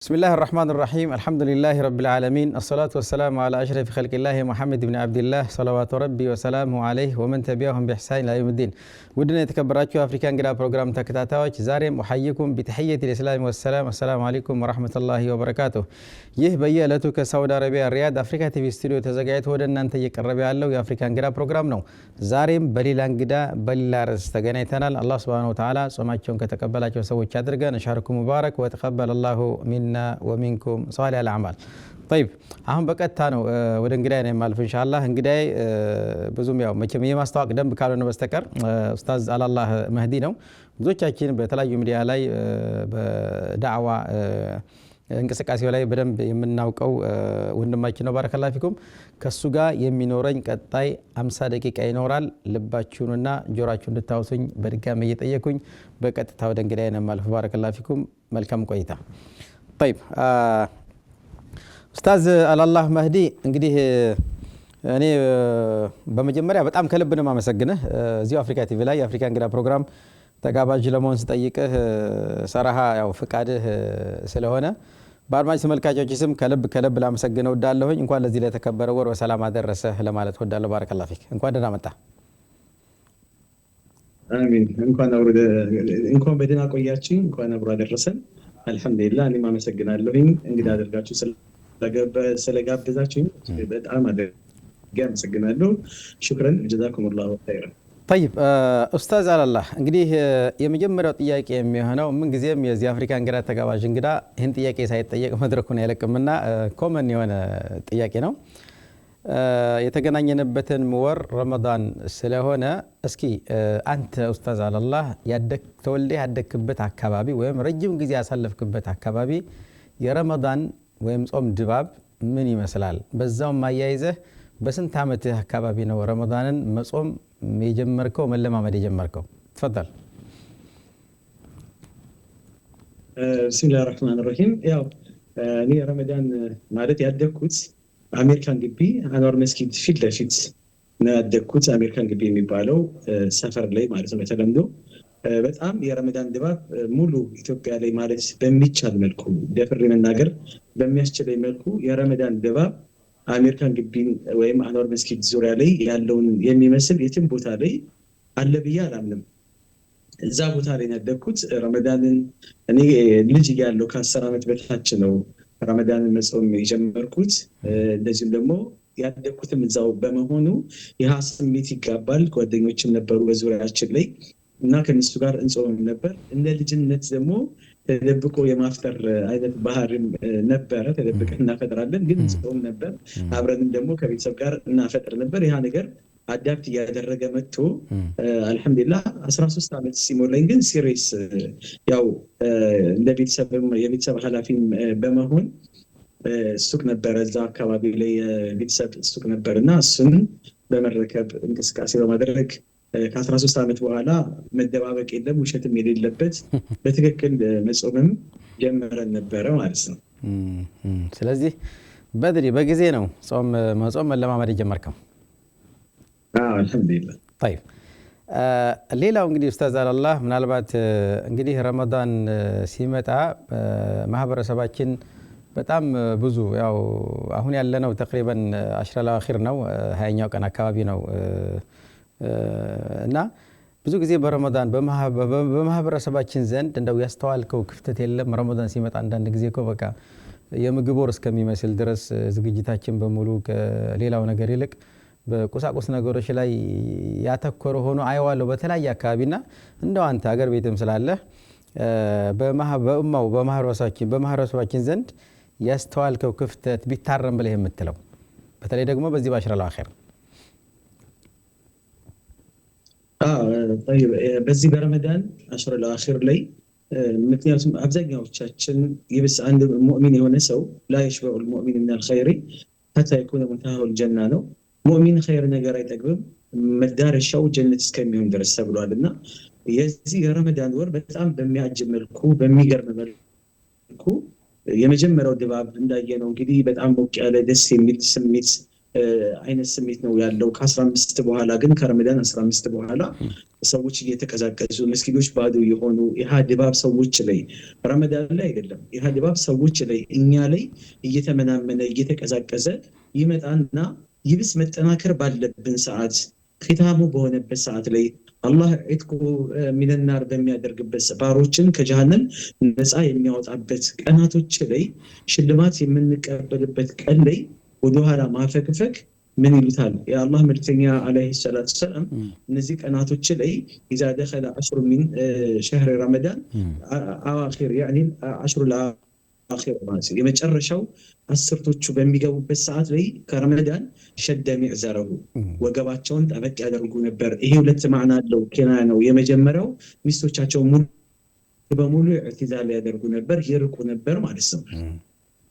بسم الله الرحمن الرحيم الحمد لله رب العالمين الصلاة والسلام على أشرف خلق الله محمد بن عبد الله صلوات ربي وسلامه عليه ومن تبعهم بإحسان إلى يوم الدين ودنا يتكبراتشو أفريكان قراء بروغرام تكتاتاوش زاريم أحييكم بتحية الإسلام والسلام السلام عليكم ورحمة الله وبركاته يه بيا لتوك سعودة عربية الرياض أفريكا تي في ستوديو تزاقيت ودنا أنت يقربي الله وأفريكان قراء بروغرام نو زاريم بليلان قدا بليلا رستغنيتنا الله سبحانه وتعالى سمعتشون كتقبلاتشو سوى تشادرقا نشاركم مبارك وتقبل الله منا ومنكم صالح الأعمال طيب አሁን በቀጥታ ነው ወደ እንግዳይ ነው ማልፍ ኢንሻአላህ እንግዳይ ብዙም ያው መቼም የማስተዋወቅ ደንብ ካልሆነ በስተቀር ኡስታዝ አላላህ መህዲ ነው ብዙዎቻችን በተለያዩ ሚዲያ ላይ በዳዕዋ እንቅስቃሴው ላይ በደንብ የምናውቀው ወንድማችን ነው ባረከላሁ ፊኩም ከሱ ጋር የሚኖረኝ ቀጣይ 50 ደቂቃ ይኖራል ልባችሁንና ጆሮአችሁን እንድታውሱኝ በድጋሚ እየጠየኩኝ በቀጥታ ወደ እንግዳይ ነው ማልፍ ባረከላሁ ፊኩም መልካም ቆይታ طيب ኡስታዝ አላላህ መህዲ እንግዲህ እኔ በመጀመሪያ በጣም ከልብ ነው ማመሰግነህ እዚሁ አፍሪካ ቲቪ ላይ የአፍሪካ እንግዳ ፕሮግራም ተጋባዥ ለመሆን ስጠይቅህ ሰራሃ ያው ፍቃድህ ስለሆነ በአድማጭ ተመልካቾች ስም ከልብ ላመሰግነው ወዳለሁኝ እንኳን ለዚህ ለተከበረ ወር በሰላም አደረሰህ ለማለት ወዳለሁ ባረከላሁ ፊክ እንኳን ደህና መጣ አሚን እንኳን በደህና ቆያችሁ እንኳን አብሮ አደረሰን አልহামዱሊላህ እኔ ማመሰግናለሁኝ እንግዳ አድርጋችሁ ስለጋበዛችሁኝ በጣም አመሰግናለሁ شكرا جزاكم الله خيرا طيب ኡስታዝ አላላህ እንግዲህ የመጀመሪያው ጥያቄ የሚሆነው ምን ጊዜም የዚህ አፍሪካ እንግዳ ተጋባዥ እንግዳ ይህን ጥያቄ ሳይጠየቅ መድረኩን አይለቅምና ኮመን የሆነ ጥያቄ ነው የተገናኘንበትን ወር ረመዳን ስለሆነ እስኪ አንተ ኡስታዝ አላላህ ተወልደ ያደክበት አካባቢ ወይም ረጅም ጊዜ ያሳለፍክበት አካባቢ የረመዳን ወይም ጾም ድባብ ምን ይመስላል በዛው ማያይዘህ በስንት አመት አካባቢ ነው ረመዳንን መጾም የጀመርከው መለማመድ የጀመርከው ተፈضل بسم الله الرحمن الرحيم ያው እኔ ረመዳን ማለት ያደኩት አሜሪካን ግቢ አንዋር መስጊድ ፊት ለፊት ነው ያደኩት አሜሪካን ግቢ የሚባለው ሰፈር ላይ ማለት ነው ተለምዶ በጣም የረመዳን ድባብ ሙሉ ኢትዮጵያ ላይ ማለት በሚቻል መልኩ ደፍሬ መናገር በሚያስችል መልኩ የረመዳን ድባብ አሜሪካን ግቢ ወይም አንዋር መስጊድ ዙሪያ ላይ ያለውን የሚመስል የትም ቦታ ላይ አለ ብዬ አላምንም እዛ ቦታ ላይ ያደኩት ረመዳንን እኔ ልጅ ያለው ከ10 አመት በታች ነው ረመዳንን መጾም የጀመርኩት እንደዚህም ደግሞ ያደኩትም እዛው በመሆኑ ያ ስሜት ይጋባል ጓደኞችም ነበሩ በዙሪያችን ላይ እና ከነሱ ጋር እንጾም ነበር እንደ ልጅነት ደግሞ ተደብቆ የማፍጠር አይነት ባህሪም ነበረ ተደብቀን እናፈጥራለን ግን እንጾም ነበር አብረንም ደግሞ ከቤተሰብ ጋር እናፈጥር ነበር ያ ነገር አዳፕት ያደረገ መጥቶ አልহামዱሊላህ 13 አመት ሲሞላኝ ግን ሲሪየስ ያው እንደ የቤተሰብ ኃላፊም በመሆን ሱቅ ነበር እዛ አካባቢ ላይ ቤተሰብ ሱቅ ነበርና እሱን በመረከብ እንቅስቃሴ በማድረግ ከ13 አመት በኋላ መደባበቅ የለም ውሸትም የሌለበት በትክክል መጾምም ጀመረን ነበር ማለት ነው ስለዚህ በድሪ በጊዜ ነው መጾም መለማመድ ጀመርከው አልহামዱሊላህ طيب ሌላው እንግዲህ ኡስታዝ አላላህ ምናልባት እንግዲህ ረመዳን ሲመጣ ማህበረሰባችን በጣም ብዙ ያው አሁን ያለነው ተቅሪበን 10 ለአኺር ነው 20ኛው ቀን አካባቢ ነው እና ብዙ ጊዜ በረመዳን በማህበረሰባችን ዘንድ እንደው ያስተዋልከው ክፍተት የለም ረመዳን ሲመጣ አንዳንድ ጊዜ እኮ በቃ የምግብ ወር እስከሚመስል ድረስ ዝግጅታችን በሙሉ ከሌላው ነገር ይልቅ በቁሳቁስ ነገሮች ላይ ያተኮረ ሆኖ አይዋለው በተለያየ አካባቢና እንደው አንተ ሀገር ቤትም ስላለ በማህበረሰባችን ዘንድ ያስተዋልከው ክፍተት ቢታረም ብለህ የምትለው በተለይ ደግሞ በዚህ ባሽራ ለአኺር طيب በዚህ በረመዳን አሽራ ለአኺር ላይ ምክንያቱም አብዛኛዎቻችን ይብስ አንድ ሙእሚን የሆነ ሰው لا يشبع المؤمن من الخير حتى يكون منتهى الجنة ነው ሙእሚን ኸይር ነገር አይጠግብም መዳረሻው ጀነት እስከሚሆን ድረስ ተብሏልና የዚህ የረመዳን ወር በጣም በሚያጅብ መልኩ በሚገርም መልኩ የመጀመሪያው ድባብ እንዳየነው እንግዲህ በጣም ሞቅ ያለ ደስ የሚል ስሜት አይነት ስሜት ነው ያለው። ከ15 በኋላ ግን ከረመዳን 15 በኋላ ሰዎች እየተቀዛቀዙ መስጊዶች ባዶ የሆኑ ይህ ድባብ ሰዎች ላይ ረመዳን ላይ አይደለም፣ ይህ ድባብ ሰዎች ላይ እኛ ላይ እየተመናመነ እየተቀዛቀዘ ይመጣና ይብስ መጠናከር ባለብን ሰዓት ኺታሙ በሆነበት ሰዓት ላይ አላህ ዒትቁ ሚነናር በሚያደርግበት ባሮችን ከጀሃነም ነፃ የሚያወጣበት ቀናቶች ላይ ሽልማት የምንቀበልበት ቀን ላይ ወደኋላ ማፈግፈግ ምን ይሉታል የአላህ መልእክተኛ አለይሂ ሰላቱ ሰላም እነዚህ ቀናቶች ላይ ኢዛ ደኸለ ዐሽሩ ሚን ሸህር ረመዳን አዋኺር ያኒ ዐሽሩ አኺር ማለት የመጨረሻው አስርቶቹ በሚገቡበት ሰዓት ላይ ከረመዳን ሸደ ሚዕዘረሁ ወገባቸውን ጠበቅ ያደርጉ ነበር። ይሄ ሁለት ማዕና አለው፣ ኬና ነው። የመጀመሪያው ሚስቶቻቸው ሙሉ በሙሉ ኢዕቲዛል ያደርጉ ነበር፣ ይርቁ ነበር ማለት ነው።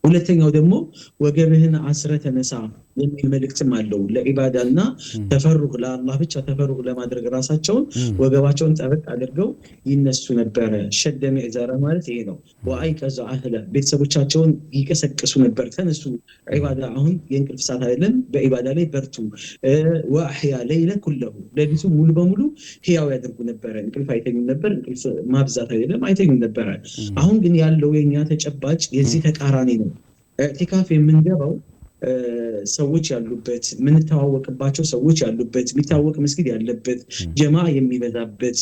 ሁለተኛው ደግሞ ወገብህን አስረ ተነሳ የሚል መልእክትም አለው። ለኢባዳና ተፈሩግ ለአላህ ብቻ ተፈሩግ ለማድረግ ራሳቸውን ወገባቸውን ጠበቅ አድርገው ይነሱ ነበረ። ሸደ ሚዕዘረ ማለት ይሄ ነው። ወአይቀዘ አህለ ቤተሰቦቻቸውን ይቀሰቅሱ ነበር፣ ተነሱ ኢባዳ፣ አሁን የእንቅልፍ ሰዓት አይደለም፣ በኢባዳ ላይ በርቱ። ወአህያ ለይለ ኩለሁ ለሊቱ ሙሉ በሙሉ ህያው ያደርጉ ነበረ። እንቅልፍ አይተኙም ነበር፣ እንቅልፍ ማብዛት አይደለም አይተኙም ነበረ። አሁን ግን ያለው የኛ ተጨባጭ የዚህ ተቃራኒ ነው። ኢዕቲካፍ የምንገባው ሰዎች ያሉበት የምንተዋወቅባቸው ሰዎች ያሉበት የሚታወቅ መስጊድ ያለበት ጀማ የሚበዛበት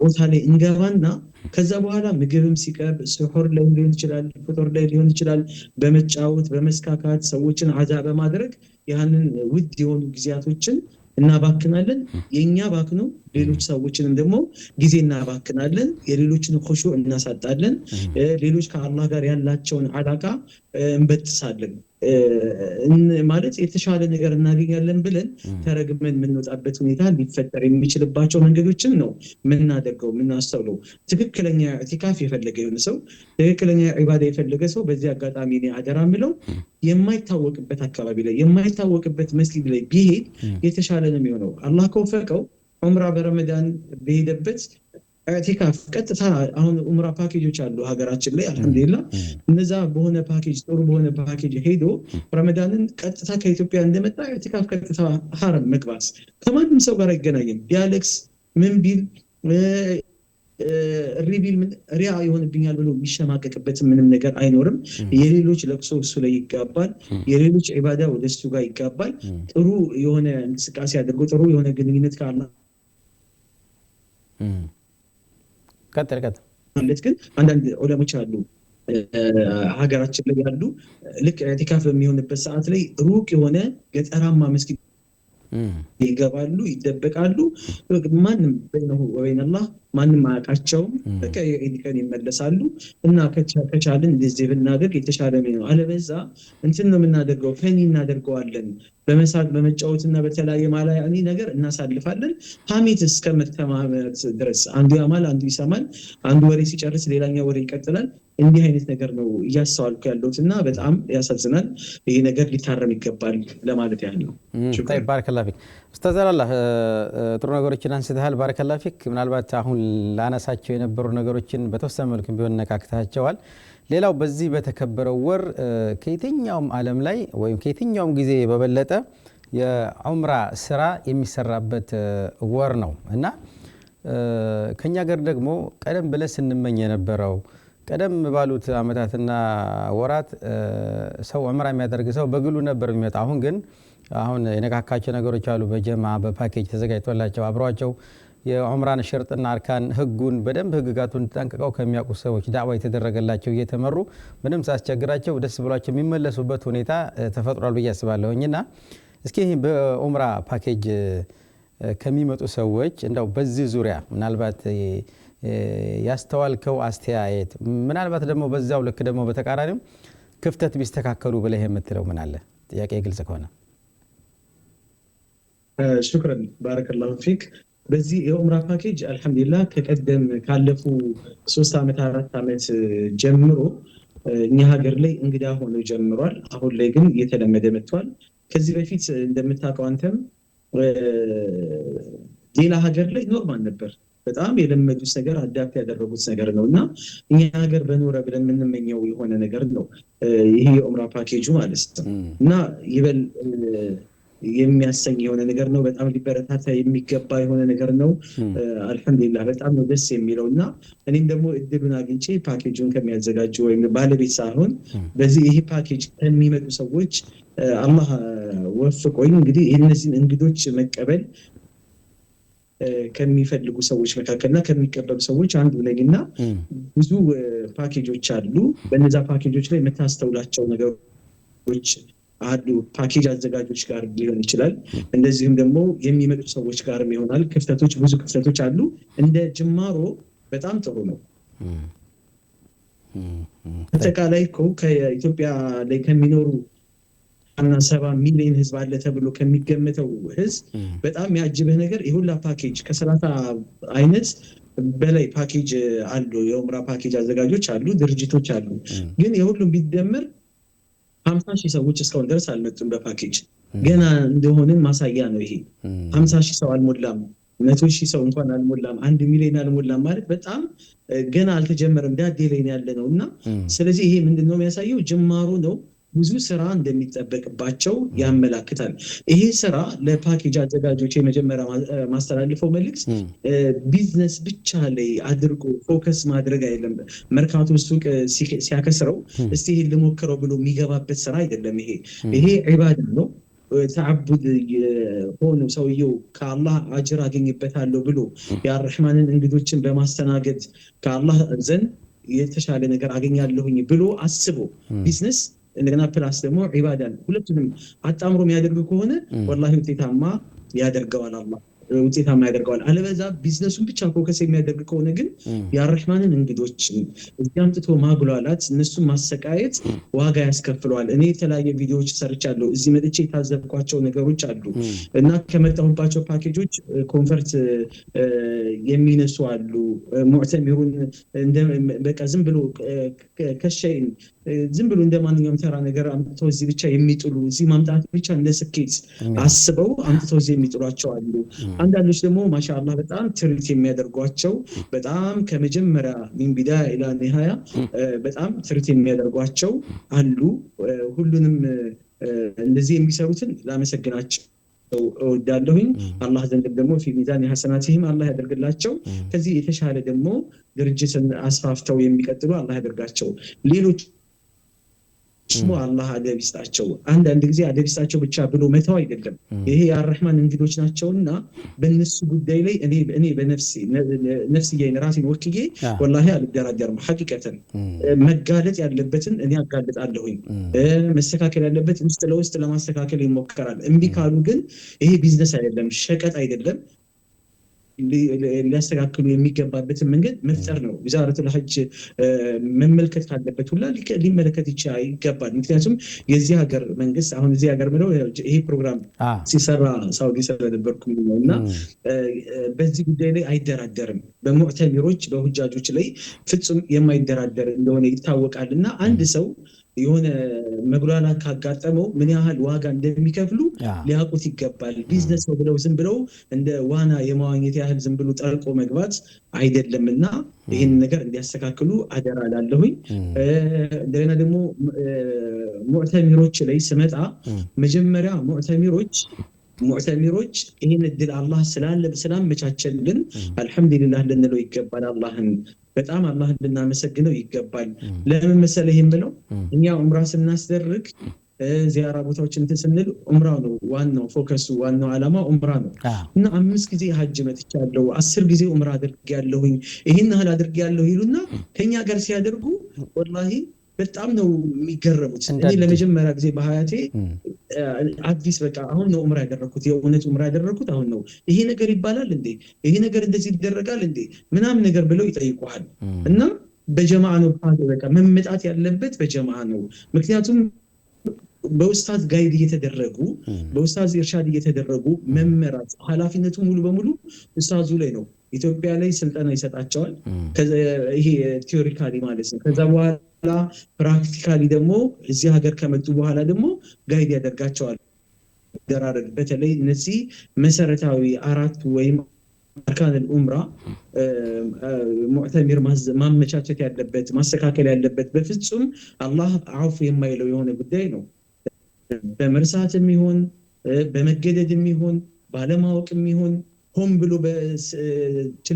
ቦታ ላይ እንገባና ከዛ በኋላ ምግብም ሲቀርብ ስሑር ላይ ሊሆን ይችላል፣ ፍጡር ላይ ሊሆን ይችላል፣ በመጫወት በመስካካት ሰዎችን አዛ በማድረግ ያንን ውድ የሆኑ ጊዜያቶችን እናባክናለን። የኛ ባክኑ ሌሎች ሰዎችንም ደግሞ ጊዜ እናባክናለን። የሌሎችን ኹሹዕ እናሳጣለን። ሌሎች ከአላህ ጋር ያላቸውን አላቃ እንበጥሳለን። ማለት የተሻለ ነገር እናገኛለን ብለን ተረግመን የምንወጣበት ሁኔታ ሊፈጠር የሚችልባቸው መንገዶችን ነው የምናደርገው የምናስተውለው። ትክክለኛ ኢዕቲካፍ የፈለገ የሆነ ሰው ትክክለኛ ዒባዳ የፈለገ ሰው በዚህ አጋጣሚ እኔ አደራ የምለው የማይታወቅበት አካባቢ ላይ የማይታወቅበት መስጊድ ላይ ቢሄድ የተሻለ ነው የሚሆነው። አላህ ከወፈቀው ዑምራ በረመዳን በሄደበት ኢዕቲካፍ ቀጥታ አሁን ዑምራ ፓኬጆች አሉ ሀገራችን ላይ አልሐምዱሊላህ። እነዛ በሆነ ፓኬጅ ጥሩ በሆነ ፓኬጅ ሄዶ ረመዳንን ቀጥታ ከኢትዮጵያ እንደመጣ ኢዕቲካፍ ቀጥታ ሐረም መግባት ከማንም ሰው ጋር አይገናኝም። ቢያለቅስ ምን ቢል ሪቢል ሪያ ይሆንብኛል ብሎ የሚሸማቀቅበት ምንም ነገር አይኖርም። የሌሎች ለቅሶ እሱ ላይ ይጋባል፣ የሌሎች ዒባዳ ወደ እሱ ጋር ይጋባል። ጥሩ የሆነ እንቅስቃሴ አድርጎ ጥሩ የሆነ ግንኙነት ካለ ቀጥል ማለት ግን አንዳንድ ዑለሞች አሉ ሀገራችን ላይ ያሉ ልክ ኢዕቲካፍ በሚሆንበት ሰዓት ላይ ሩቅ የሆነ ገጠራማ መስጊድ ይገባሉ፣ ይደበቃሉ። ማንም በይነሁ ወበይነላህ ማንም አያውቃቸውም። በቃ የኢድ ቀን ይመለሳሉ እና ከቻልን እንደዚህ ብናደርግ የተሻለ ነው። አለበዛ እንትን ነው የምናደርገው፣ ፈኒ እናደርገዋለን። በመሳቅ በመጫወትና በተለያየ ማላያኒ ነገር እናሳልፋለን። ሐሜት እስከ መተማመት ድረስ አንዱ ያማል፣ አንዱ ይሰማል፣ አንዱ ወሬ ሲጨርስ ሌላኛው ወሬ ይቀጥላል። እንዲህ አይነት ነገር ነው እያስተዋልኩ ያለሁት እና በጣም ያሳዝናል። ይሄ ነገር ሊታረም ይገባል ለማለት ያህል ነው። طيب بارك الله فيك ኡስታዝ አላህ ጥሩ ነገሮችን አንስተሃል። ባረከ الله فيك ምናልባት አሁን ላነሳቸው የነበሩ ነገሮችን በተወሰነ መልኩ ቢሆን ነካክታቸዋል። ሌላው በዚህ በተከበረው ወር ከየትኛውም ዓለም ላይ ወይም ከየትኛውም ጊዜ በበለጠ የዑምራ ስራ የሚሰራበት ወር ነው እና ከኛ ጋር ደግሞ ቀደም ብለን ስንመኝ የነበረው ቀደም ባሉት አመታትና ወራት ሰው ዑምራ የሚያደርግ ሰው በግሉ ነበር የሚመጣ። አሁን ግን አሁን የነካካቸው ነገሮች አሉ። በጀማ በፓኬጅ ተዘጋጅቶላቸው አብሯቸው የዑምራን ሽርጥና አርካን ህጉን በደንብ ህግጋቱን ተጠንቅቀው ከሚያውቁ ሰዎች ዳዕዋ የተደረገላቸው እየተመሩ ምንም ሳስቸግራቸው ደስ ብሏቸው የሚመለሱበት ሁኔታ ተፈጥሯል ብዬ አስባለሁኝና እስኪ በዑምራ ፓኬጅ ከሚመጡ ሰዎች እንደው በዚህ ዙሪያ ምናልባት ያስተዋልከው አስተያየት ምናልባት ደግሞ በዛው ልክ ደግሞ በተቃራኒው ክፍተት ቢስተካከሉ ብለህ የምትለው ምን አለ? ጥያቄ ግልጽ ከሆነ شكرا بارك الله فيك። በዚህ የዑምራ ፓኬጅ አልহামዱሊላህ ከቀደም ካለፉ 3 አመት 4 አመት ጀምሮ እኛ ሀገር ላይ እንግዳ ሆኖ ጀምሯል። አሁን ላይ ግን እየተለመደ መጥቷል። ከዚህ በፊት እንደምታውቀው አንተም ሌላ ሀገር ላይ ኖርማል ነበር። በጣም የለመዱት ነገር አዳፕት ያደረጉት ነገር ነውና እኛ ሀገር በኖረ ብለን የምንመኘው የሆነ ነገር ነው ይሄ የኡምራ ፓኬጁ ማለት ነው እና ይበል የሚያሰኝ የሆነ ነገር ነው። በጣም ሊበረታታ የሚገባ የሆነ ነገር ነው። አልሐምዱሊላህ በጣም ነው ደስ የሚለው እና እኔም ደግሞ እድሉን አግኝቼ ፓኬጁን ከሚያዘጋጁ ወይም ባለቤት ሳይሆን በዚህ ይሄ ፓኬጅ ከሚመጡ ሰዎች አላህ ወፍቆኝ እንግዲህ እነዚህን እንግዶች መቀበል ከሚፈልጉ ሰዎች መካከልና ከሚቀበሉ ሰዎች አንዱ ነኝና ብዙ ፓኬጆች አሉ። በእነዛ ፓኬጆች ላይ የምታስተውላቸው ነገሮች አሉ። ፓኬጅ አዘጋጆች ጋር ሊሆን ይችላል፣ እንደዚህም ደግሞ የሚመጡ ሰዎች ጋርም ይሆናል። ብዙ ክፍተቶች አሉ። እንደ ጅማሮ በጣም ጥሩ ነው። አጠቃላይ እኮ ከኢትዮጵያ ላይ ከሚኖሩ 70 ሚሊዮን ህዝብ አለ ተብሎ ከሚገመተው ህዝብ በጣም ያጅበህ ነገር የሁላ ፓኬጅ ከ30 አይነት በላይ ፓኬጅ አሉ። የኡምራ ፓኬጅ አዘጋጆች አሉ፣ ድርጅቶች አሉ። ግን የሁሉም ቢደመር 50,000 ሰዎች እስካሁን ድረስ አልመጡም በፓኬጅ ገና እንደሆነ ማሳያ ነው። ይሄ 50,000 ሰው አልሞላም፣ 100,000 ሰው እንኳን አልሞላም፣ 1 ሚሊዮን አልሞላም ማለት በጣም ገና አልተጀመረም፣ ዳዴ ላይ ያለ ነው እና ስለዚህ ይሄ ምንድነው የሚያሳየው? ጅማሩ ነው። ብዙ ስራ እንደሚጠበቅባቸው ያመላክታል። ይሄ ስራ ለፓኬጅ አዘጋጆች የመጀመሪያ ማስተላልፈው መልእክት ቢዝነስ ብቻ ላይ አድርጎ ፎከስ ማድረግ አይደለም። መርካቶ ሱቅ ሲያከስረው እስቲ ይሄን ልሞክረው ብሎ የሚገባበት ስራ አይደለም። ይሄ ዒባዳ ነው። ተዓቡድ ሆኖ ሰውየው ከአላህ አጅር አገኝበታለሁ ብሎ የአርሕማንን እንግዶችን በማስተናገድ ከአላህ ዘንድ የተሻለ ነገር አገኛለሁኝ ብሎ አስቦ ቢዝነስ እንደገና ፕላስ ደግሞ ዒባዳን ሁለቱንም አጣምሮ የሚያደርግ ከሆነ ወላሂ ውጤታማ ያደርገዋል። አላህ ውጤታማ ያደርገዋል። አለበዛ ቢዝነሱን ብቻ ፎከስ የሚያደርግ ከሆነ ግን የአርሕማንን እንግዶች እዚህ አምጥቶ ማጉላላት፣ እነሱን ማሰቃየት ዋጋ ያስከፍለዋል። እኔ የተለያየ ቪዲዮዎች ሰርቻለሁ። እዚህ መጥቼ የታዘብኳቸው ነገሮች አሉ እና ከመጣሁባቸው ፓኬጆች ኮንፈርት የሚነሱ አሉ። ሙዕተሚሩን በቃ ዝም ብሎ ከሸይን ዝም ብሎ እንደማንኛውም ተራ ነገር አምጥተው እዚህ ብቻ የሚጥሉ እዚህ ማምጣት ብቻ እንደ ስኬት አስበው አምጥተው እዚህ የሚጥሏቸው አሉ። አንዳንዶች ደግሞ ማሻአላህ በጣም ትሪት የሚያደርጓቸው በጣም ከመጀመሪያ ሚን ቢዳያ ኢላ ኒሃያ በጣም ትሪት የሚያደርጓቸው አሉ። ሁሉንም እንደዚህ የሚሰሩትን ላመሰግናቸው እወዳለሁኝ። አላህ ዘንድ ደግሞ ፊ ሚዛን ሐሰናቲሂም አላህ ያደርግላቸው። ከዚህ የተሻለ ደግሞ ድርጅትን አስፋፍተው የሚቀጥሉ አላህ ያደርጋቸው። ሌሎች ደግሞ አላህ አደብ ይስጣቸው። አንዳንድ ጊዜ አደብ ይስጣቸው ብቻ ብሎ መተው አይደለም። ይሄ የአርሕማን እንግዶች ናቸውና በእነሱ ጉዳይ ላይ እኔ በነፍስዬን ራሴን ወክዬ ወላሂ አልደራደርም። ሐቂቀተን መጋለጥ ያለበትን እኔ አጋልጣለሁኝ። መስተካከል ያለበት ውስጥ ለውስጥ ለማስተካከል ይሞከራል። እምቢ ካሉ ግን ይሄ ቢዝነስ አይደለም፣ ሸቀጥ አይደለም። ሊያስተካክሉ የሚገባበትን መንገድ መፍጠር ነው። ዊዛረቱል ሐጅ መመልከት ካለበት ሁላ ሊመለከት ይገባል። ምክንያቱም የዚህ ሀገር መንግስት አሁን እዚህ ሀገር ምለው ይሄ ፕሮግራም ሲሰራ ሳውዲ ስለነበርኩ ነው እና በዚህ ጉዳይ ላይ አይደራደርም። በሙዕተሚሮች በሁጃጆች ላይ ፍጹም የማይደራደር እንደሆነ ይታወቃል እና አንድ ሰው የሆነ መጉላላት ካጋጠመው ምን ያህል ዋጋ እንደሚከፍሉ ሊያውቁት ይገባል። ቢዝነስ ነው ብለው ዝም ብለው እንደ ዋና የመዋኘት ያህል ዝም ብሎ ጠልቆ መግባት አይደለምና ይህን ነገር እንዲያስተካክሉ አደራ ላለሁኝ። እንደገና ደግሞ ሙዕተሚሮች ላይ ስመጣ መጀመሪያ ሙዕተሚሮች ይህን እድል አላህ ስላመቻቸልን አልሐምዱሊላህ ልንለው ይገባል። በጣም አላህን ልናመሰግነው ይገባል። ለምን መሰለህ የምለው እኛ ዑምራ ስናስደርግ ዚያራ ቦታዎች እንትን ስንል ዑምራ ነው ዋናው ፎከሱ፣ ዋናው ዓላማ ዑምራ ነው እና 5 ጊዜ ሀጅ መጥቻለሁ፣ 10 ጊዜ ዑምራ አድርጌያለሁኝ፣ ይህን ያህል አድርጌያለሁ ይሉና ከኛ ጋር ሲያደርጉ ወላሂ በጣም ነው የሚገረሙት። እኔ ለመጀመሪያ ጊዜ በሀያቴ አዲስ በቃ አሁን ነው ዑምራ ያደረኩት፣ የእውነት ዑምራ ያደረኩት አሁን ነው። ይሄ ነገር ይባላል እንዴ? ይሄ ነገር እንደዚህ ይደረጋል እንዴ? ምናምን ነገር ብለው ይጠይቁሃል። እና በጀማዓ ነው በቃ መመጣት ያለበት በጀማዓ ነው። ምክንያቱም በኡስታዝ ጋይድ እየተደረጉ በኡስታዝ ኢርሻድ እየተደረጉ መመራት ኃላፊነቱ ሙሉ በሙሉ ኡስታዙ ላይ ነው። ኢትዮጵያ ላይ ስልጠና ይሰጣቸዋል፣ ይሄ ቲዮሪካሊ ማለት ነው። ከዛ በኋላ ፕራክቲካሊ ደግሞ እዚህ ሀገር ከመጡ በኋላ ደግሞ ጋይድ ያደርጋቸዋል። ደራረግ በተለይ እነዚህ መሰረታዊ 4 ወይም አርካን الኡምራ ሙዕተሚር ማመቻቸት ያለበት ማስተካከል ያለበት በፍጹም አላህ አውፍ የማይለው የሆነ ጉዳይ ነው። በመርሳትም ይሁን በመገደድም ይሁን ባለማወቅም ይሁን ሆን ብሎ በችለተኝነትም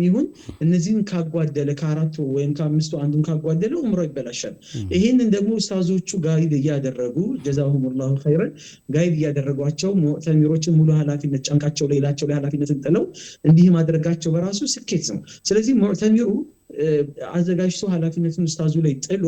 ይሁን እነዚህን ካጓደለ ከአራቱ ወይም ከአምስቱ አንዱን ካጓደለ ዑምራው ይበላሻል። ይሄንን ደግሞ ኡስታዞቹ ጋይድ እያደረጉ ጀዛሁሙላሁ ኸይረን ጋይድ እያደረጓቸው ሙዕተሚሮችን ሙሉ ኃላፊነት ጫንቃቸው ላይ ላቸው ላይ ኃላፊነትን ጥለው እንዲህ ማድረጋቸው በራሱ ስኬት ነው። ስለዚህ ሙዕተሚሩ አዘጋጅቶ ኃላፊነቱን ኡስታዙ ላይ ጥሎ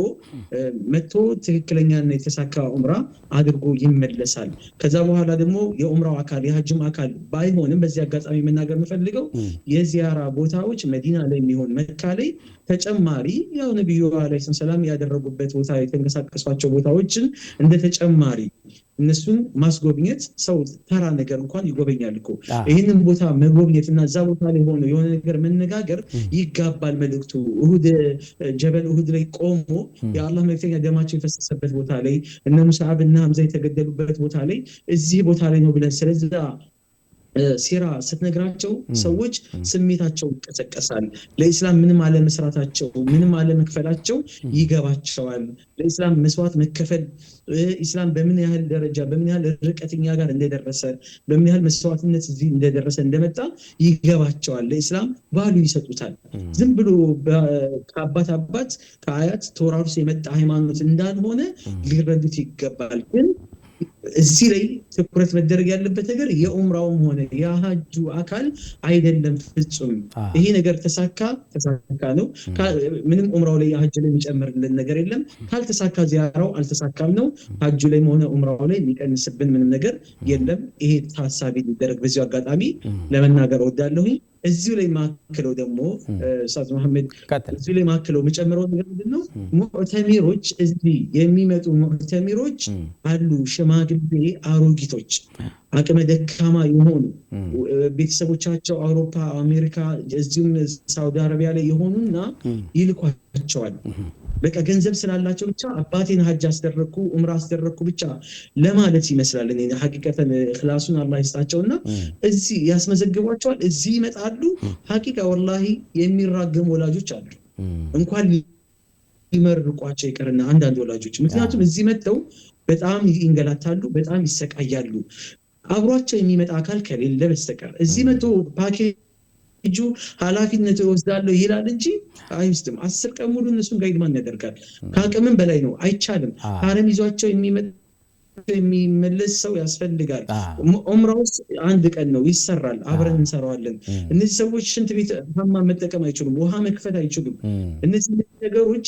መጥቶ ትክክለኛና የተሳካ ዑምራ አድርጎ ይመለሳል። ከዛ በኋላ ደግሞ የዑምራው አካል የሐጅም አካል ባይሆንም በዚህ አጋጣሚ መናገር የምፈልገው የዚያራ ቦታዎች መዲና ላይ የሚሆን መካ ላይ ተጨማሪ ያው ነብዩ አለይሂ ሰላም ያደረጉበት ቦታ የተንቀሳቀሷቸው ቦታዎችን እንደ ተጨማሪ እነሱን ማስጎብኘት ሰው ተራ ነገር እንኳን ይጎበኛል እኮ ይሄንን ቦታ መጎብኘትና እዛ ቦታ ላይ ሆኖ የሆነ ነገር መነጋገር ይጋባል። መልእክቱ ኡሁድ ጀበል ኡሁድ ላይ ቆሞ የአላህ መልእክተኛ ደማቸው የፈሰሰበት ቦታ ላይ እነ ሙስዓብ እና ሐምዛ የተገደሉበት ቦታ ላይ እዚህ ቦታ ላይ ነው ብለን ስለዛ ሲራ ስትነግራቸው ሰዎች ስሜታቸው ይቀሰቀሳል። ለኢስላም ምንም አለ መስራታቸው ምንም አለ መክፈላቸው ይገባቸዋል። ለኢስላም መስዋዕት መከፈል ኢስላም በምን ያህል ደረጃ በምን ያህል ርቀትኛ ጋር እንደደረሰ በምን ያህል መስዋዕትነት እዚህ እንደደረሰ እንደመጣ ይገባቸዋል። ለኢስላም ባሉ ይሰጡታል። ዝም ብሎ ከአባት ከአያት ተወራርሶ የመጣ ሃይማኖት እንዳልሆነ ሊረዱት ይገባል። ግን እዚህ ላይ ትኩረት መደረግ ያለበት ነገር የዑምራውም ሆነ የሐጁ አካል አይደለም ፍጹም። ይሄ ነገር ተሳካ ነው። ምንም ዑምራው ላይ የሐጅ ላይ የሚጨምርልን ነገር የለም። ካልተሳካ ዚያራው አልተሳካም ነው። ሐጁ ላይ ሆነ ዑምራው ላይ የሚቀንስብን ምንም ነገር የለም። ይሄ ታሳቢ ሊደረግ በዚህ አጋጣሚ ለመናገር ወዳለሁኝ። እዚሁ ላይ ማከለው ደግሞ ኡስታዝ መሐመድ እዚሁ ላይ ማከለው መጨመረው ነገር ምንድነው? ሙዕተሚሮች እዚህ የሚመጡ ሙዕተሚሮች አሉ ሽማግሌ አሮጊቶች አቅመ ደካማ የሆኑ ቤተሰቦቻቸው አውሮፓ አሜሪካ እዚሁም ሳውዲ አረቢያ ላይ የሆኑና ይልኳቸዋል። በቃ ገንዘብ ስላላቸው ብቻ አባቴን ሐጅ አስደረኩ ዑምራ አስደረኩ ብቻ ለማለት ይመስላል። እኔ ሐቂቀተን ኢኽላሱን አላህ ይስጣቸውና እዚህ ያስመዘግቧቸዋል። እዚህ ይመጣሉ። ሐቂቃ ወላሂ የሚራገሙ ወላጆች አሉ እንኳን ሊመርቋቸው ይቀርና አንዳንድ ወላጆች ምክንያቱም እዚህ መጥተው በጣም ይንገላታሉ፣ በጣም ይሰቃያሉ። አብሯቸው የሚመጣ አካል ከሌለ በስተቀር እዚህ መጥቶ ፓኬጅ ኃላፊነት ይወስዳለሁ ይላል እንጂ አይወስድም። 10 ቀን ሙሉ እነሱን ጋይድ ማን ያደርጋል? ከአቅምም በላይ ነው፣ አይቻልም። ሐረም ይዟቸው የሚመለስ ሰው ያስፈልጋል። ዑምራው አንድ ቀን ነው ይሰራል፣ አብረን እንሰራዋለን። እነዚህ ሰዎች ሽንት ቤት ሐማም መጠቀም አይችሉም፣ ውሃ መክፈት አይችሉም። እነዚህ ነገሮች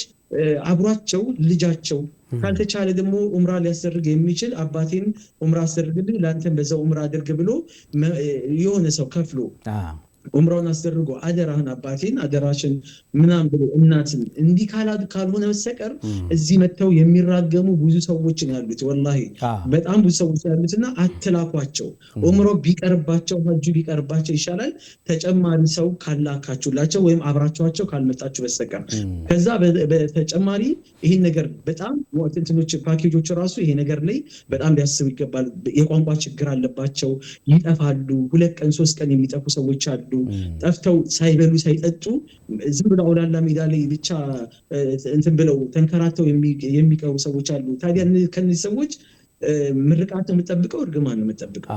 አብሯቸው ልጃቸው ካልተቻለ ደግሞ ዑምራ ሊያስደርግ የሚችል አባቴን ዑምራ አስደርግልኝ ላንተም በዛው ዑምራ አድርግ ብሎ የሆነ ሰው ከፍሎ ዑምራውን አስደርጎ አደራህን አባቴን አደራሽን ምናምን ብሎ እናትን እንዲህ ካልሆነ በስተቀር እዚህ መተው የሚራገሙ ብዙ ሰዎች ያሉት ወላሂ በጣም ብዙ ሰዎች ያሉትና አትላኳቸው። ዑምራው ቢቀርባቸው ሐጁ ቢቀርባቸው ይሻላል ተጨማሪ ሰው ካላካችሁላቸው ወይም አብራችኋቸው ካልመጣችሁ በስተቀር። ከዛ በተጨማሪ ይሄን ነገር በጣም ወጥንትኖች ፓኬጆች ራሱ ይሄ ነገር ላይ በጣም ሊያስቡ ይገባል። የቋንቋ ችግር አለባቸው፣ ይጠፋሉ። 2 ቀን 3 ቀን የሚጠፉ ሰዎች አሉ። ጠፍተው ሳይበሉ ሳይጠጡ ዝም ብለው አውላላ ሜዳ ላይ ብቻ እንትን ብለው ተንከራተው የሚቀሩ ሰዎች አሉ። ታዲያ ከነዚህ ሰዎች ምርቃት ነው የምጠብቀው እርግማን ነው የምጠብቀው?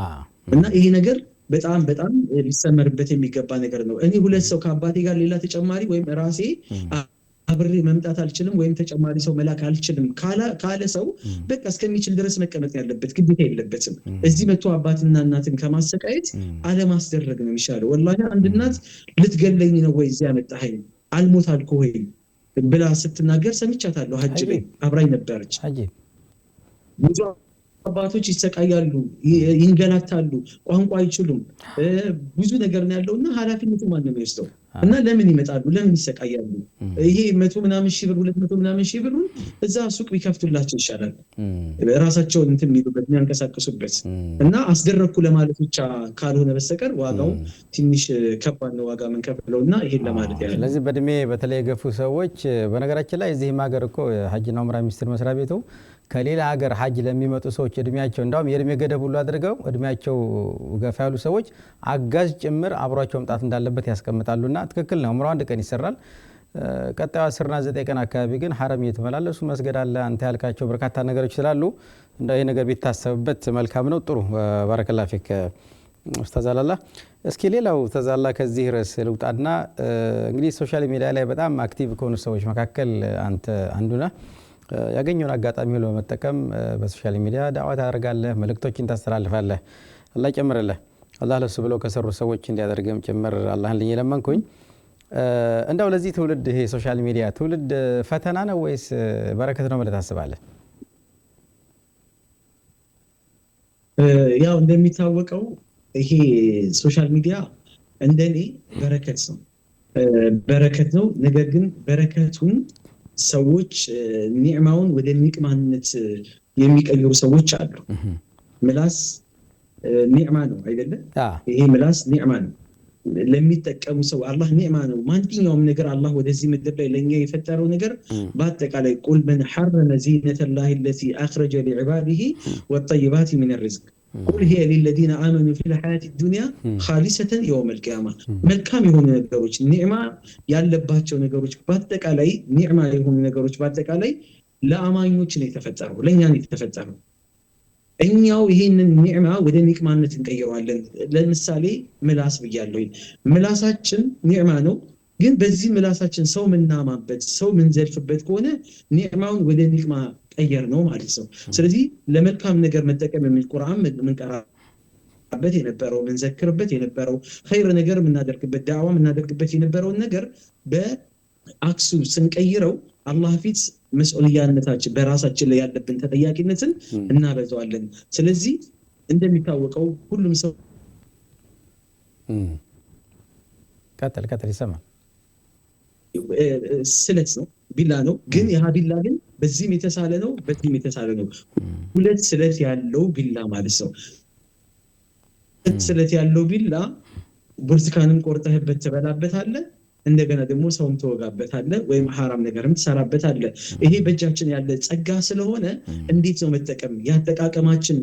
እና ይሄ ነገር በጣም በጣም ሊሰመርበት የሚገባ ነገር ነው። እኔ 2 ሰው ከአባቴ ጋር ሌላ ተጨማሪ ወይም ራሴ አብሬ መምጣት አልችልም ወይም ተጨማሪ ሰው መላክ አልችልም ካለ ሰው በቃ እስከሚችል ድረስ መቀመጥ ያለበት ግዴታ የለበትም። እዚህ መጥቶ አባትና እናትን ከማሰቃየት አለማስደረግ ነው የሚሻለው። ወላሂ አንድ እናት ልትገለኝ ነው ወይ እዚህ ያመጣኸኝ አልሞት አልኩ ወይ ብላ ስትናገር ሰምቻታለሁ። ሐጅ ላይ አብራኝ ነበረች። ብዙ አባቶች ይሰቃያሉ፣ ይንገላታሉ፣ ቋንቋ አይችሉም፣ ብዙ ነገር ነው ያለውና ኃላፊነቱ ማን ነው የሚወስደው? እና ለምን ይመጣሉ? ለምን ይሰቃያሉ? ይሄ 100 ምናምን ሺህ ብር 200 ምናምን ሺህ ብር እዛ ሱቅ ቢከፍቱላቸው ይሻላል። ራሳቸውን እንትን የሚሉበት የሚያንቀሳቅሱበት እና አስደረኩ ለማለት ብቻ ካልሆነ በስተቀር ዋጋው ትንሽ ከባድ ነው ዋጋ መንከፍለውና ይሄን ለማለት ያለው። ስለዚህ በእድሜ በተለይ የገፉ ሰዎች በነገራችን ላይ እዚህም ሀገር እኮ ሐጅና ዑምራ ሚኒስቴር መስሪያ ቤቱ ከሌላ ሀገር ሐጅ ለሚመጡ ሰዎች እድሜያቸው እንዳውም የእድሜ ገደብ ሁሉ አድርገው እድሜያቸው ገፋ ያሉ ሰዎች አጋዝ ጭምር አብሯቸው መምጣት እንዳለበት ያስቀምጣሉና ትክክል ነው። ዑምራ አንድ ቀን ይሰራል። ቀጣዩ 10 እና 9 ቀን አካባቢ ግን ሐረም እየተመላለሱ መስገድ አለ። አንተ ያልካቸው በርካታ ነገሮች ስላሉ እንደው ይሄ ነገር ቢታሰብበት መልካም ነው። ጥሩ ባረከላሁ ፊክ ኡስታዝ አላላ። እስኪ ሌላው ኡስታዝ አላላ ከዚህ ርዕስ ልውጣና እንግዲህ ሶሻል ሚዲያ ላይ በጣም አክቲቭ ከሆኑ ሰዎች መካከል አንተ አንዱ ነህ። ያገኘውን አጋጣሚ ሁሉ በመጠቀም በሶሻል ሚዲያ ዳዕዋ ታደርጋለህ፣ መልእክቶችን ታስተላልፋለህ። አላህ ይጨምርልህ። አላህ ለሱ ብለው ከሰሩ ሰዎች እንዲያደርግም ጭምር አላህን ልኝ ለመንኩኝ። እንደው ለዚህ ትውልድ ይሄ ሶሻል ሚዲያ ትውልድ ፈተና ነው ወይስ በረከት ነው ብለህ ታስባለህ? ያው እንደሚታወቀው ይሄ ሶሻል ሚዲያ እንደኔ በረከት ነው። ነገር ግን በረከቱን ሰዎች ኒዕማውን ወደ ኒቅማነት የሚቀይሩ ሰዎች አሉ። ምላስ ኒዕማ ነው አይደለም? ይሄ ምላስ ኒዕማ ነው ለሚጠቀሙ ሰው። አላህ ኒዕማ ነው። ማንኛውም ነገር አላህ ወደዚህ ምድር ላይ ለኛ የፈጠረው ነገር በአጠቃላይ ቁል መን ሐረመ ዚነተላሂ አለቲ አኽረጀ ሊዕባዲሂ ወጠይባቲ ሚነ ሪዝቅ ቁል ሂየ ሊለዚነ አመኑ ፊል ሐያቲ ዱንያ ኻሊሰተን የውመል ቂያማ። መልካም የሆኑ ነገሮች ኒዕማ ያለባቸው ነገሮች በአጠቃላይ ኒዕማ የሆኑ ነገሮች በአጠቃላይ ለአማኞች ነው የተፈጠረው፣ ለኛ ነው የተፈጠረው። እኛው ይሄንን ኒዕማ ወደ ኒቅማነት እንቀይረዋለን። ለምሳሌ ምላስ ብያለሁ። ምላሳችን ኒዕማ ነው፣ ግን በዚህ ምላሳችን ሰው ምናማበት ሰው ምንዘልፍበት ከሆነ ኒዕማውን ወደ ኒቅማ ቀየር ነው ማለት ነው። ስለዚህ ለመልካም ነገር መጠቀም የሚል ቁርአን ምንቀራበት የነበረው ምንዘክርበት የነበረው ኸይር ነገር ምናደርግበት ዳዕዋ ምናደርግበት የነበረውን ነገር በአክሱ ስንቀይረው አላህ ፊት መስኡልያነታችን በራሳችን ላይ ያለብን ተጠያቂነትን እናበዛዋለን። ስለዚህ እንደሚታወቀው ሁሉም ሰው ቀጥል ይሰማል። ስለት ነው፣ ቢላ ነው። ግን ያ ቢላ ግን በዚህም የተሳለ ነው፣ በዚህም የተሳለ ነው። ሁለት ስለት ያለው ቢላ ማለት ነው። ስለት ያለው ቢላ ብርቱካንም ቆርጠህበት ትበላበታለህ፣ እንደገና ደግሞ ሰውም ተወጋበታለህ ወይም ሐራም ነገርም ትሰራበታለህ። ይሄ በእጃችን ያለ ጸጋ ስለሆነ እንዴት ነው መጠቀም ያጠቃቀማችን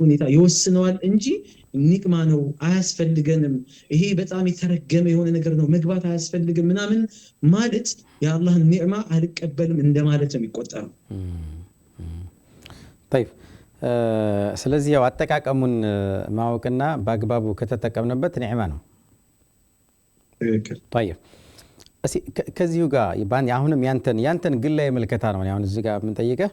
ሁኔታ ይወስነዋል እንጂ ኒቅማ ነው አያስፈልገንም፣ ይሄ በጣም የተረገመ የሆነ ነገር ነው መግባት አያስፈልግም ምናምን ማለት የአላህን ኒዕማ አልቀበልም እንደማለት ነው የሚቆጠረው። طيب ስለዚህ ያው አጠቃቀሙን ማወቅና በአግባቡ ከተጠቀምንበት ኒዕማ ነው። طيب ከዚሁ ጋር አሁንም ያንተን ግላዊ መልከታ ነው አሁን እዚህ ጋር የምንጠይቀህ።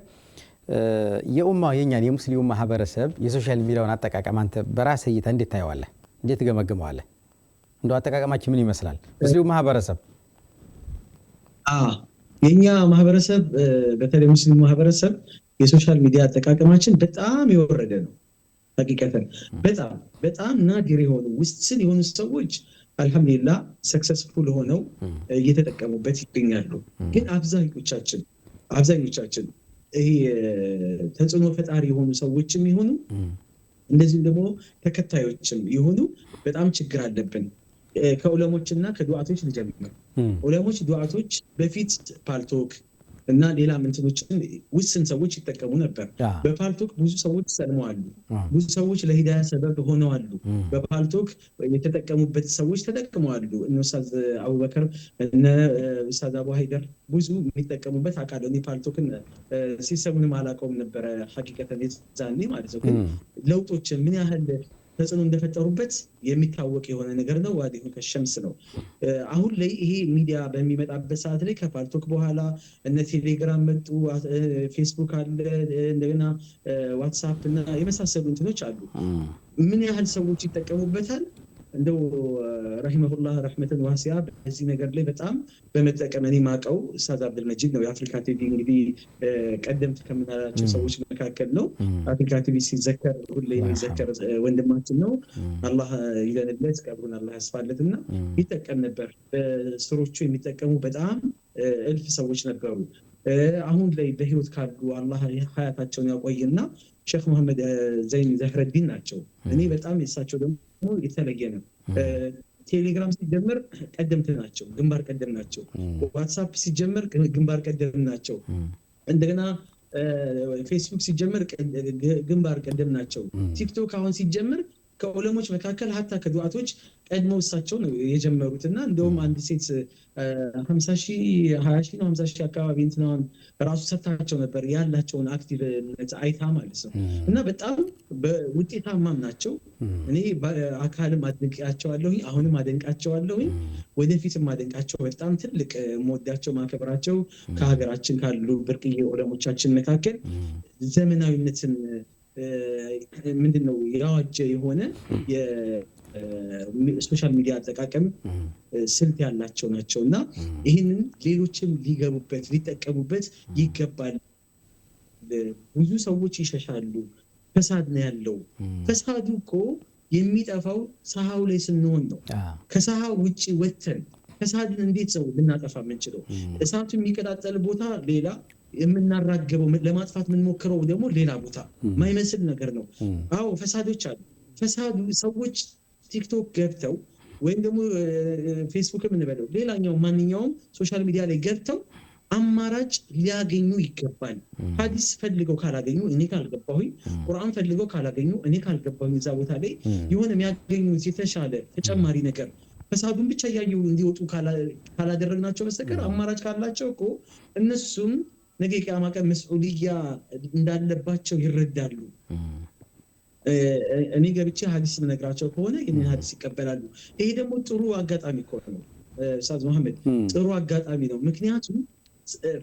የኛን የሙስሊሙ ማህበረሰብ የሶሻል ሚዲያውን አጠቃቀም አንተ በራስህ እይታ እንዴት ታየዋለህ? እንዴት ገመግመዋለህ? እንደው አጠቃቀማችን ምን ይመስላል? ሙስሊሙ ማህበረሰብ የኛ ማህበረሰብ በተለይ ሙስሊሙ ማህበረሰብ የሶሻል ሚዲያ አጠቃቀማችን በጣም የወረደ ነው። ሐቂቀተን በጣም ናዲር የሆኑ ውስን የሆኑ ሰዎች አልহামዱሊላህ ሰክሰስፉል ሆነው እየተጠቀሙበት ይገኛሉ። ግን አብዛኞቻችን ይሄ ተጽዕኖ ፈጣሪ የሆኑ ሰዎችም ይሆኑ እንደዚህም ደግሞ ተከታዮችም ይሆኑ በጣም ችግር አለብን። ከዑለሞችና ከዱዓቶች ልጀምር። ዑለሞች ዱዓቶች በፊት ፓልቶክ እና ሌላ እንትኖችን ውስን ሰዎች ይጠቀሙ ነበር። በፓልቶክ ብዙ ሰዎች ሰልመዋል፣ ብዙ ሰዎች ለሂዳያ ሰበብ ሆነዋል። በፓልቶክ የተጠቀሙበት ሰዎች ተጠቅመዋል። እነ ኡስታዝ አቡበከር እነ ኡስታዝ አቡ ሃይደር ብዙ የሚጠቀሙበት አውቃለሁ። እኔ ፓልቶክን ሲሰሙንም አላውቀውም ነበረ ሐቂቀተን የዛኔ ማለት ነው። ግን ለውጦችን ምን ያህል ተጽዕኖ እንደፈጠሩበት የሚታወቅ የሆነ ነገር ነው። ዋዲሁ ከሸምስ ነው። አሁን ላይ ይሄ ሚዲያ በሚመጣበት ሰዓት ላይ ከፓልቶክ በኋላ እነ ቴሌግራም መጡ፣ ፌስቡክ አለ፣ እንደገና ዋትስአፕ እና የመሳሰሉ እንትኖች አሉ። ምን ያህል ሰዎች ይጠቀሙበታል? እንደው ረሂመሁላህ ረህመተን ዋሲያ በዚህ ነገር ላይ በጣም በመጠቀም እኔ ማቀው ኡስታዝ አብዱል መጂድ ነው። የአፍሪካ ቲቪ እንግዲህ ቀደምት ከምናላቸው ሰዎች መካከል ነው። አፍሪካ ቲቪ ሲዘከር ሁሌ የሚዘከር ወንድማችን ነው። አላህ ይለንለት፣ ቀብሩን አላህ ያስፋለትና ይጠቀም ነበር። በስሮቹ የሚጠቀሙ በጣም እልፍ ሰዎች ነበሩ። አሁን ላይ በህይወት ካሉ አላህ ሀያታቸውን ያቆይና ሼክ መሐመድ ዘይን ዘህረዲን ናቸው። እኔ በጣም የሳቸው ደግሞ የተለየ ነው። ቴሌግራም ሲጀምር ቀደምት ናቸው፣ ግንባር ቀደም ናቸው። ዋትስአፕ ሲጀምር ግንባር ቀደም ናቸው። እንደገና ፌስቡክ ሲጀመር ግንባር ቀደም ናቸው። ቲክቶክ አሁን ሲጀመር ከዑለሞች መካከል ሀታ ከዱዓቶች ቀድመው እሳቸው ነው የጀመሩትና እንደውም አንድ ሴት 50,000 አካባቢ እንትናን ራሱ ሰጥታቸው ነበር ያላቸውን አክቲቭነት አይታ ማለት ነው። እና በጣም ውጤታማም ናቸው። እኔ በአካልም አድንቃቸዋለሁኝ፣ አሁንም አደንቃቸዋለሁኝ፣ ወደፊትም አደንቃቸው። በጣም ትልቅ መወዳቸው ማከብራቸው ከሀገራችን ካሉ ብርቅዬ ዑለሞቻችን መካከል ዘመናዊነትን ምንድነው ያዋጀ የሆነ የሶሻል ሚዲያ አጠቃቀም ስልት ያላቸው ናቸው እና ይህንን ሌሎችም ሊገቡበት ሊጠቀሙበት ይገባል። ብዙ ሰዎች ይሸሻሉ። ፈሳድ ነው ያለው። ፈሳዱ እኮ የሚጠፋው ሰሃው ላይ ስንሆን ነው። ከሰሃው ውጪ ወተን ፈሳድን እንዴት ሰው ልናጠፋ የምንችለው? እሳቱ የሚቀጣጠል ቦታ ሌላ፣ የምናራገበው ለማጥፋት የምንሞክረው ደግሞ ሌላ ቦታ ማይመስል ነገር ነው። አዎ ፈሳዶች አሉ። ፈሳዱ ሰዎች ቲክቶክ ገብተው ወይም ደግሞ ፌስቡክ የምንበለው ሌላኛው ማንኛውም ሶሻል ሚዲያ ላይ ገብተው አማራጭ ሊያገኙ ይገባል። ሐዲስ ፈልገው ካላገኙ እኔ ካልገባሁኝ፣ ቁርአን ፈልገው ካላገኙ እኔ ካልገባሁኝ እዛ ቦታ ላይ የሆነ የሚያገኙት የተሻለ ተጨማሪ ነገር ፈሳዱን ብቻ እያዩ እንዲወጡ ካላደረግናቸው በስተቀር አማራጭ ካላቸው እኮ እነሱም ነገ ቂያማ ቀን መስኡልያ እንዳለባቸው ይረዳሉ። እኔ ገብቼ ሐዲስ ነግራቸው ከሆነ ይህንን ሐዲስ ይቀበላሉ። ይሄ ደግሞ ጥሩ አጋጣሚ እኮ ነው ኡስታዝ መሐመድ፣ ጥሩ አጋጣሚ ነው። ምክንያቱም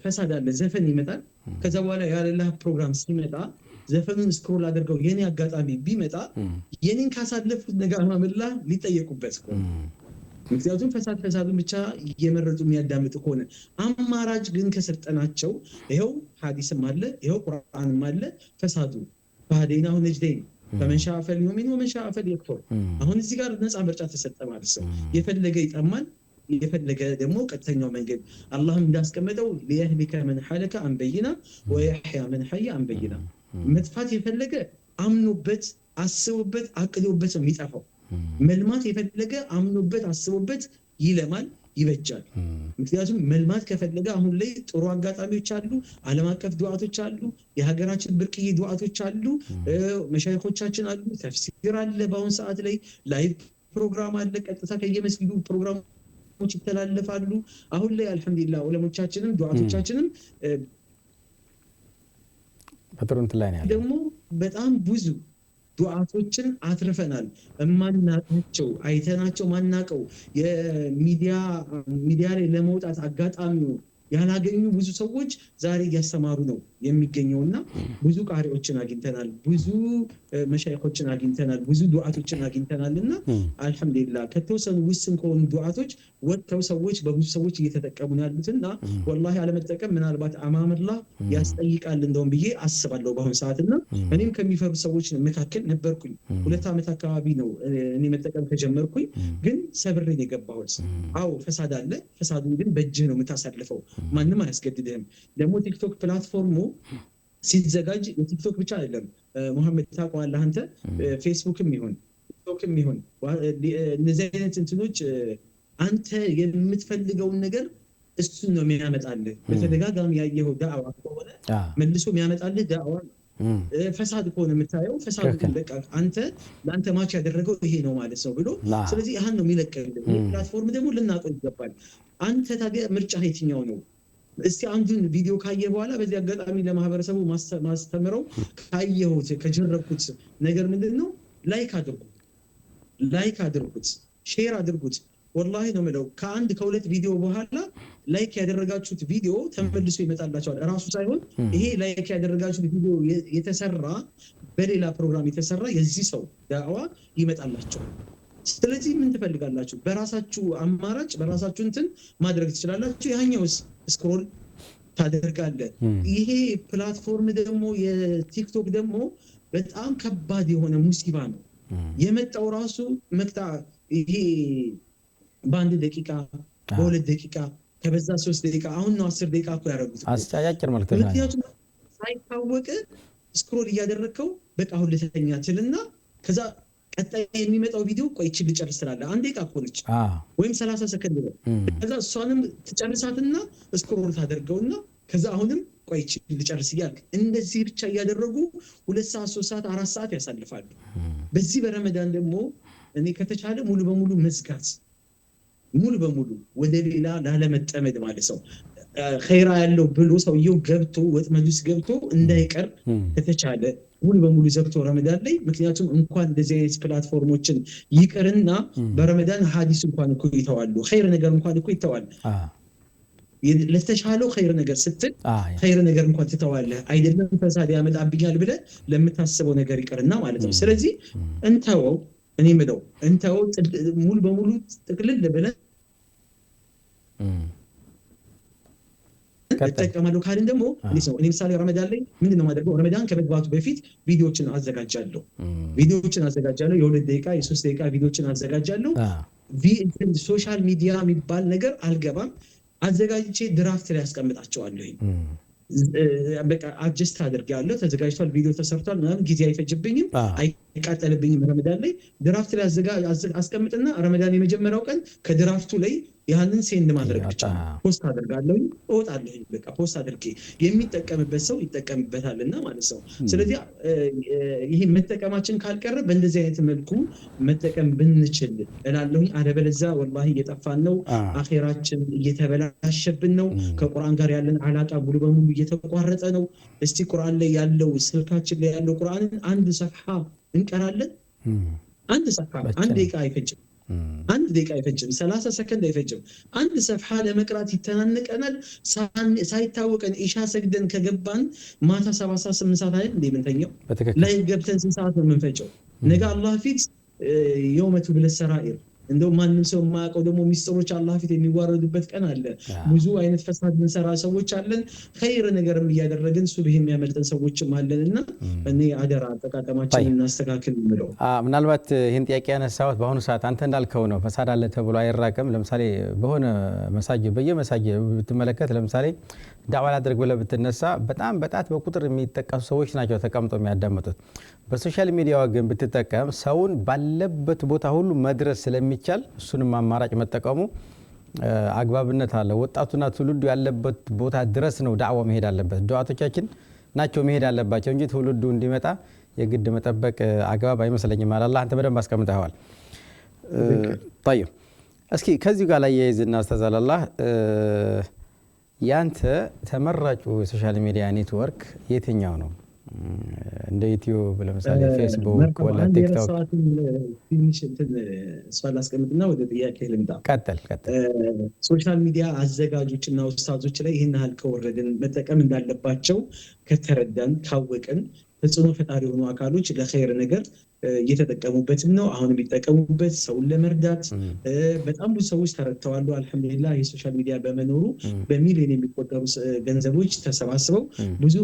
ፈሳድ አለ፣ ዘፈን ይመጣል። ከዛ በኋላ ያለላህ ፕሮግራም ሲመጣ ዘፈኑን ስክሮል አድርገው የኔ አጋጣሚ ቢመጣ የኔን ካሳለፉት ነገ አማምላ ሊጠየቁበት እኮ ነው። ምክንያቱም ፈሳዱን ብቻ እየመረጡ የሚያዳምጡ ከሆነ አማራጭ ግን ከሰጠናቸው ይኸው ሐዲስም አለ፣ ይኸው ቁርአንም አለ። ፈሳዱ ፈሃደይናሁ ነጅደይን ፈመን ሻአ ፈልዩሚን ወመን ሻአ ፈልየክፉር። አሁን እዚህ ጋር ነፃ ምርጫ ተሰጠ ማለት ነው። የፈለገ ይጠማል፣ የፈለገ ደግሞ ቀጥተኛው መንገድ አላህም እንዳስቀመጠው ሊየህሊከ መን ሐለከ አን በይና ወየሕያ መን ሐየ አን በይና። መጥፋት የፈለገ አምኖበት አስቦበት አቅዶበት ነው የሚጠፋው። መልማት የፈለገ አምኖበት አስቦበት ይለማል፣ ይበጃል። ምክንያቱም መልማት ከፈለገ አሁን ላይ ጥሩ አጋጣሚዎች አሉ። ዓለም አቀፍ ዱዓቶች አሉ፣ የሀገራችን ብርቅዬ ዱዓቶች አሉ፣ መሻይኾቻችን አሉ፣ ተፍሲር አለ። በአሁን ሰዓት ላይ ላይቭ ፕሮግራም አለ፣ ቀጥታ ከየመስጊዱ ፕሮግራሞች ይተላለፋሉ። አሁን ላይ አልሐምዱሊላህ ዑለሞቻችንም ዱዓቶቻችንም በጥሩንት ላይ ነው ደግሞ በጣም ብዙ ዱዓቶችን አትርፈናል። ማናቃቸው አይተናቸው ማናቀው የሚዲያ ላይ ለመውጣት አጋጣሚው ያላገኙ ብዙ ሰዎች ዛሬ እያስተማሩ ነው የሚገኘውና ብዙ ቃሪዎችን አግኝተናል፣ ብዙ መሻይኾችን አግኝተናል፣ ብዙ ዱዓቶችን አግኝተናልና አልሐምዱሊላህ ከተወሰኑ ውስን ከሆኑ ዱዓቶች ወጥተው ሰዎች በብዙ ሰዎች እየተጠቀሙ ያሉትና ወላሂ አለመጠቀም ምናልባት አማመላህ ያስጠይቃል እንደውም ብዬ አስባለሁ በአሁን ሰዓትና እኔም ከሚፈሩ ሰዎች መካከል ነበርኩኝ። 2 ዓመት አካባቢ ነው እኔ መጠቀም ከጀመርኩኝ፣ ግን ሰብሬን የገባሁት። አዎ ፈሳድ አለ። ፈሳዱን ግን በእጅህ ነው የምታሳልፈው፣ ማንም አያስገድድህም። ደግሞ ቲክቶክ ፕላትፎርሙ ሲዘጋጅ የቲክቶክ ብቻ አይደለም መሐመድ፣ ታውቀዋለህ አንተ። ፌስቡክም ይሁን ቲክቶክም ይሁን እነዚህ አይነት እንትኖች አንተ የምትፈልገውን ነገር እሱን ነው የሚያመጣልህ። በተደጋጋሚ ያየኸው ዳዕዋ ከሆነ መልሶ የሚያመጣልህ ዳዕዋ ነው። ፈሳድ ከሆነ የምታየው ፈሳዱ ግን በቃ አንተ ለአንተ ማች ያደረገው ይሄ ነው ማለት ነው ብሎ ስለዚህ ያህን ነው የሚለቀልህ። ይህ ፕላትፎርም ደግሞ ልናውቀው ይገባል። አንተ ታዲያ ምርጫ የትኛው ነው? እስቲ አንዱን ቪዲዮ ካየ በኋላ በዚህ አጋጣሚ ለማህበረሰቡ ማስተምረው ካየሁት ከጀረብኩት ነገር ምንድን ነው? ላይክ አድርጉት፣ ሼር አድርጉት። ወላሂ ነው የምለው ከ1-2 ቪዲዮ በኋላ ላይክ ያደረጋችሁት ቪዲዮ ተመልሶ ይመጣላችኋል። እራሱ ሳይሆን ይሄ ላይክ ያደረጋችሁት ቪዲዮ የተሰራ በሌላ ፕሮግራም የተሰራ የዚህ ሰው ዳዕዋ ይመጣላችኋል። ስለዚህ ምን ትፈልጋላችሁ? በራሳችሁ አማራጭ በራሳችሁ እንትን ማድረግ ትችላላችሁ። ያኛው ስክሮል ታደርጋለህ። ይሄ ፕላትፎርም ደግሞ የቲክቶክ ደግሞ በጣም ከባድ የሆነ ሙሲባ ነው የመጣው። ራሱ መቅጣ ይሄ በ1 ደቂቃ በ2 ደቂቃ ከበዛ 3 ደቂቃ አሁን ነው 10 ደቂቃ እኮ ያደረጉት አስተያየር መልክት ነው። ምክንያቱም ሳይታወቅ ስክሮል እያደረግከው በቃ አሁን ልተኛ ትልና ከዛ ቀጣይ የሚመጣው ቪዲዮ ቆይ እቺ ልጨርስ ትላለህ። 1 ደቂቃ እኮ ነች ወይም 30 ሰከንድ ነው። ከዛ እሷንም ትጨርሳትና ስክሮል ታደርገውና ከዛ አሁንም ቆይ ልጨርስ እያልክ እንደዚህ ብቻ እያደረጉ 2 ሰዓት 3 ሰዓት 4 ሰዓት ያሳልፋሉ። በዚህ በረመዳን ደግሞ እኔ ከተቻለ ሙሉ በሙሉ መዝጋት ሙሉ በሙሉ ወደ ሌላ ላለመጠመድ ማለት ነው። ኸይራ ያለው ብሎ ሰውየው ገብቶ ወጥመድ ውስጥ ገብቶ እንዳይቀር ከተቻለ ሙሉ በሙሉ ዘግቶ ረመዳን ላይ ምክንያቱም እንኳን እንደዚህ አይነት ፕላትፎርሞችን ይቅርና በረመዳን ሐዲስ እንኳን እኮ ይተዋሉ ኸይር ነገር እንኳን እኮ ይተዋል። ለተሻለው ኸይር ነገር ስትል ኸይር ነገር እንኳን ትተዋለህ አይደለም ፈሳድ ያመጣብኛል ብለህ ለምታስበው ነገር ይቅርና ማለት ነው። ስለዚህ እንተወው እኔ ምለው እንተወው ሙሉ በሙሉ ጥቅልል ብለህ ተጠቀማለሁ ካልን ደግሞ እኔ ምሳሌ ረመዳን ላይ ምንድነው ማድረገው? ረመዳን ከመግባቱ በፊት ቪዲዮዎችን አዘጋጃለሁ። የ2 ደቂቃ የ3 ደቂቃ ቪዲዮዎችን አዘጋጃለሁ። ሶሻል ሚዲያ የሚባል ነገር አልገባም። አዘጋጅቼ ድራፍት ላይ አስቀምጣቸዋለሁ። በቃ አጀስት አድርጌያለሁ። ተዘጋጅቷል፣ ቪዲዮ ተሰርቷል፣ ምናምን ጊዜ አይፈጅብኝም፣ አይቃጠልብኝም። ረመዳን ላይ ድራፍት ላይ አስቀምጥና ረመዳን የመጀመሪያው ቀን ከድራፍቱ ላይ ያንን ሴንድ ማድረግ ብቻ ፖስት አደርጋለሁ፣ እወጣለሁ። በቃ ፖስት አድርጌ የሚጠቀምበት ሰው ይጠቀምበታልና ማለት ነው። ስለዚህ ይሄ መጠቀማችን ካልቀረ በእንደዚህ አይነት መልኩ መጠቀም ብንችል እላለሁ። አለበለዚያ ወላሂ እየጠፋን ነው፣ አኺራችን እየተበላሸብን ነው፣ ከቁርአን ጋር ያለን አላቃ ሙሉ በሙሉ እየተቋረጠ ነው። እስቲ ቁርአን ላይ ያለው ስልካችን ላይ ያለው ቁርአንን አንድ ሰፍሐ እንቀራለን። አንድ ሰፍሐ 1 ደቂቃ አይፈጅም። 1 ደቂቃ አይፈጅም። 30 ሰከንድ አይፈጅም። አንድ ሰፍሐ ለመቅራት ይተናነቀናል። ሳይታወቀን ኢሻ ሰግደን ከገባን ማታ 7 ሰዓት 8 ሰዓት አይደል እንደምንተኛው ላይ ገብተን 6 ሰዓት ነው የምንፈጨው። ነገ አላህ ፊት የውመቱ ብለሰራኢር እንደው ማንም ሰው የማያውቀው ደግሞ ሚስጥሮች አላህ ፊት የሚዋረዱበት ቀን አለ። ብዙ አይነት ፈሳድ እንሰራ ሰዎች አለን፣ ኸይር ነገርም እያደረግን ሱብህ የሚያመልጠን ሰዎችም አለንና እኔ አደራ አጠቃቀማችንን እናስተካክል ብለው። ምናልባት ይሄን ጥያቄ ያነሳሁት በአሁኑ ሰዓት አንተ እንዳልከው ነው። ፈሳድ አለ ተብሎ አይራቀም። ለምሳሌ በሆነ መሳጅድ በየመሳጅድ ብትመለከት ለምሳሌ ዳዕዋ ላድርግ ብለህ ብትነሳ በጣም በጣት በቁጥር የሚጠቀሱ ሰዎች ናቸው ተቀምጠው የሚያዳምጡት። በሶሻል ሚዲያው ግን ብትጠቀም ሰውን ባለበት ቦታ ሁሉ መድረስ ስለሚቻል እሱንም አማራጭ መጠቀሙ አግባብነት አለ። ወጣቱና ትውልዱ ያለበት ቦታ ድረስ ነው ዳዕዋ መሄድ አለበት። ዱዓቶቻችን ናቸው መሄድ አለባቸው እንጂ ትውልዱ እንዲመጣ የግድ መጠበቅ አግባብ አይመስለኝም። አላህ አንተ በደንብ አስቀምጠዋል። طيب እስኪ ከዚህ ጋር ላይ ያይዝና አስተዛላህ ያንተ ተመራጩ የሶሻል ሚዲያ ኔትወርክ የትኛው ነው? እንደ ዩቲዩብ ለምሳሌ ፌስቡክ ወላ ቲክቶክ? ትንሽ ሰዋል አስቀምጥና ወደ ጥያቄ ልምጣ። ቀጥል። ሶሻል ሚዲያ አዘጋጆችና ኡስታዞች ላይ ይህን ያህል ከወረድን መጠቀም እንዳለባቸው ከተረዳን ካወቅን ተጽዕኖ ፈጣሪ የሆኑ አካሎች ለኸይር ነገር እየተጠቀሙበትም ነው። አሁን የሚጠቀሙበት ሰውን ለመርዳት በጣም ብዙ ሰዎች ተረድተዋል። አልহামዱሊላህ የሶሻል ሚዲያ በመኖሩ በሚሊዮን የሚቆጠሩ ገንዘቦች ተሰባስበው ብዙ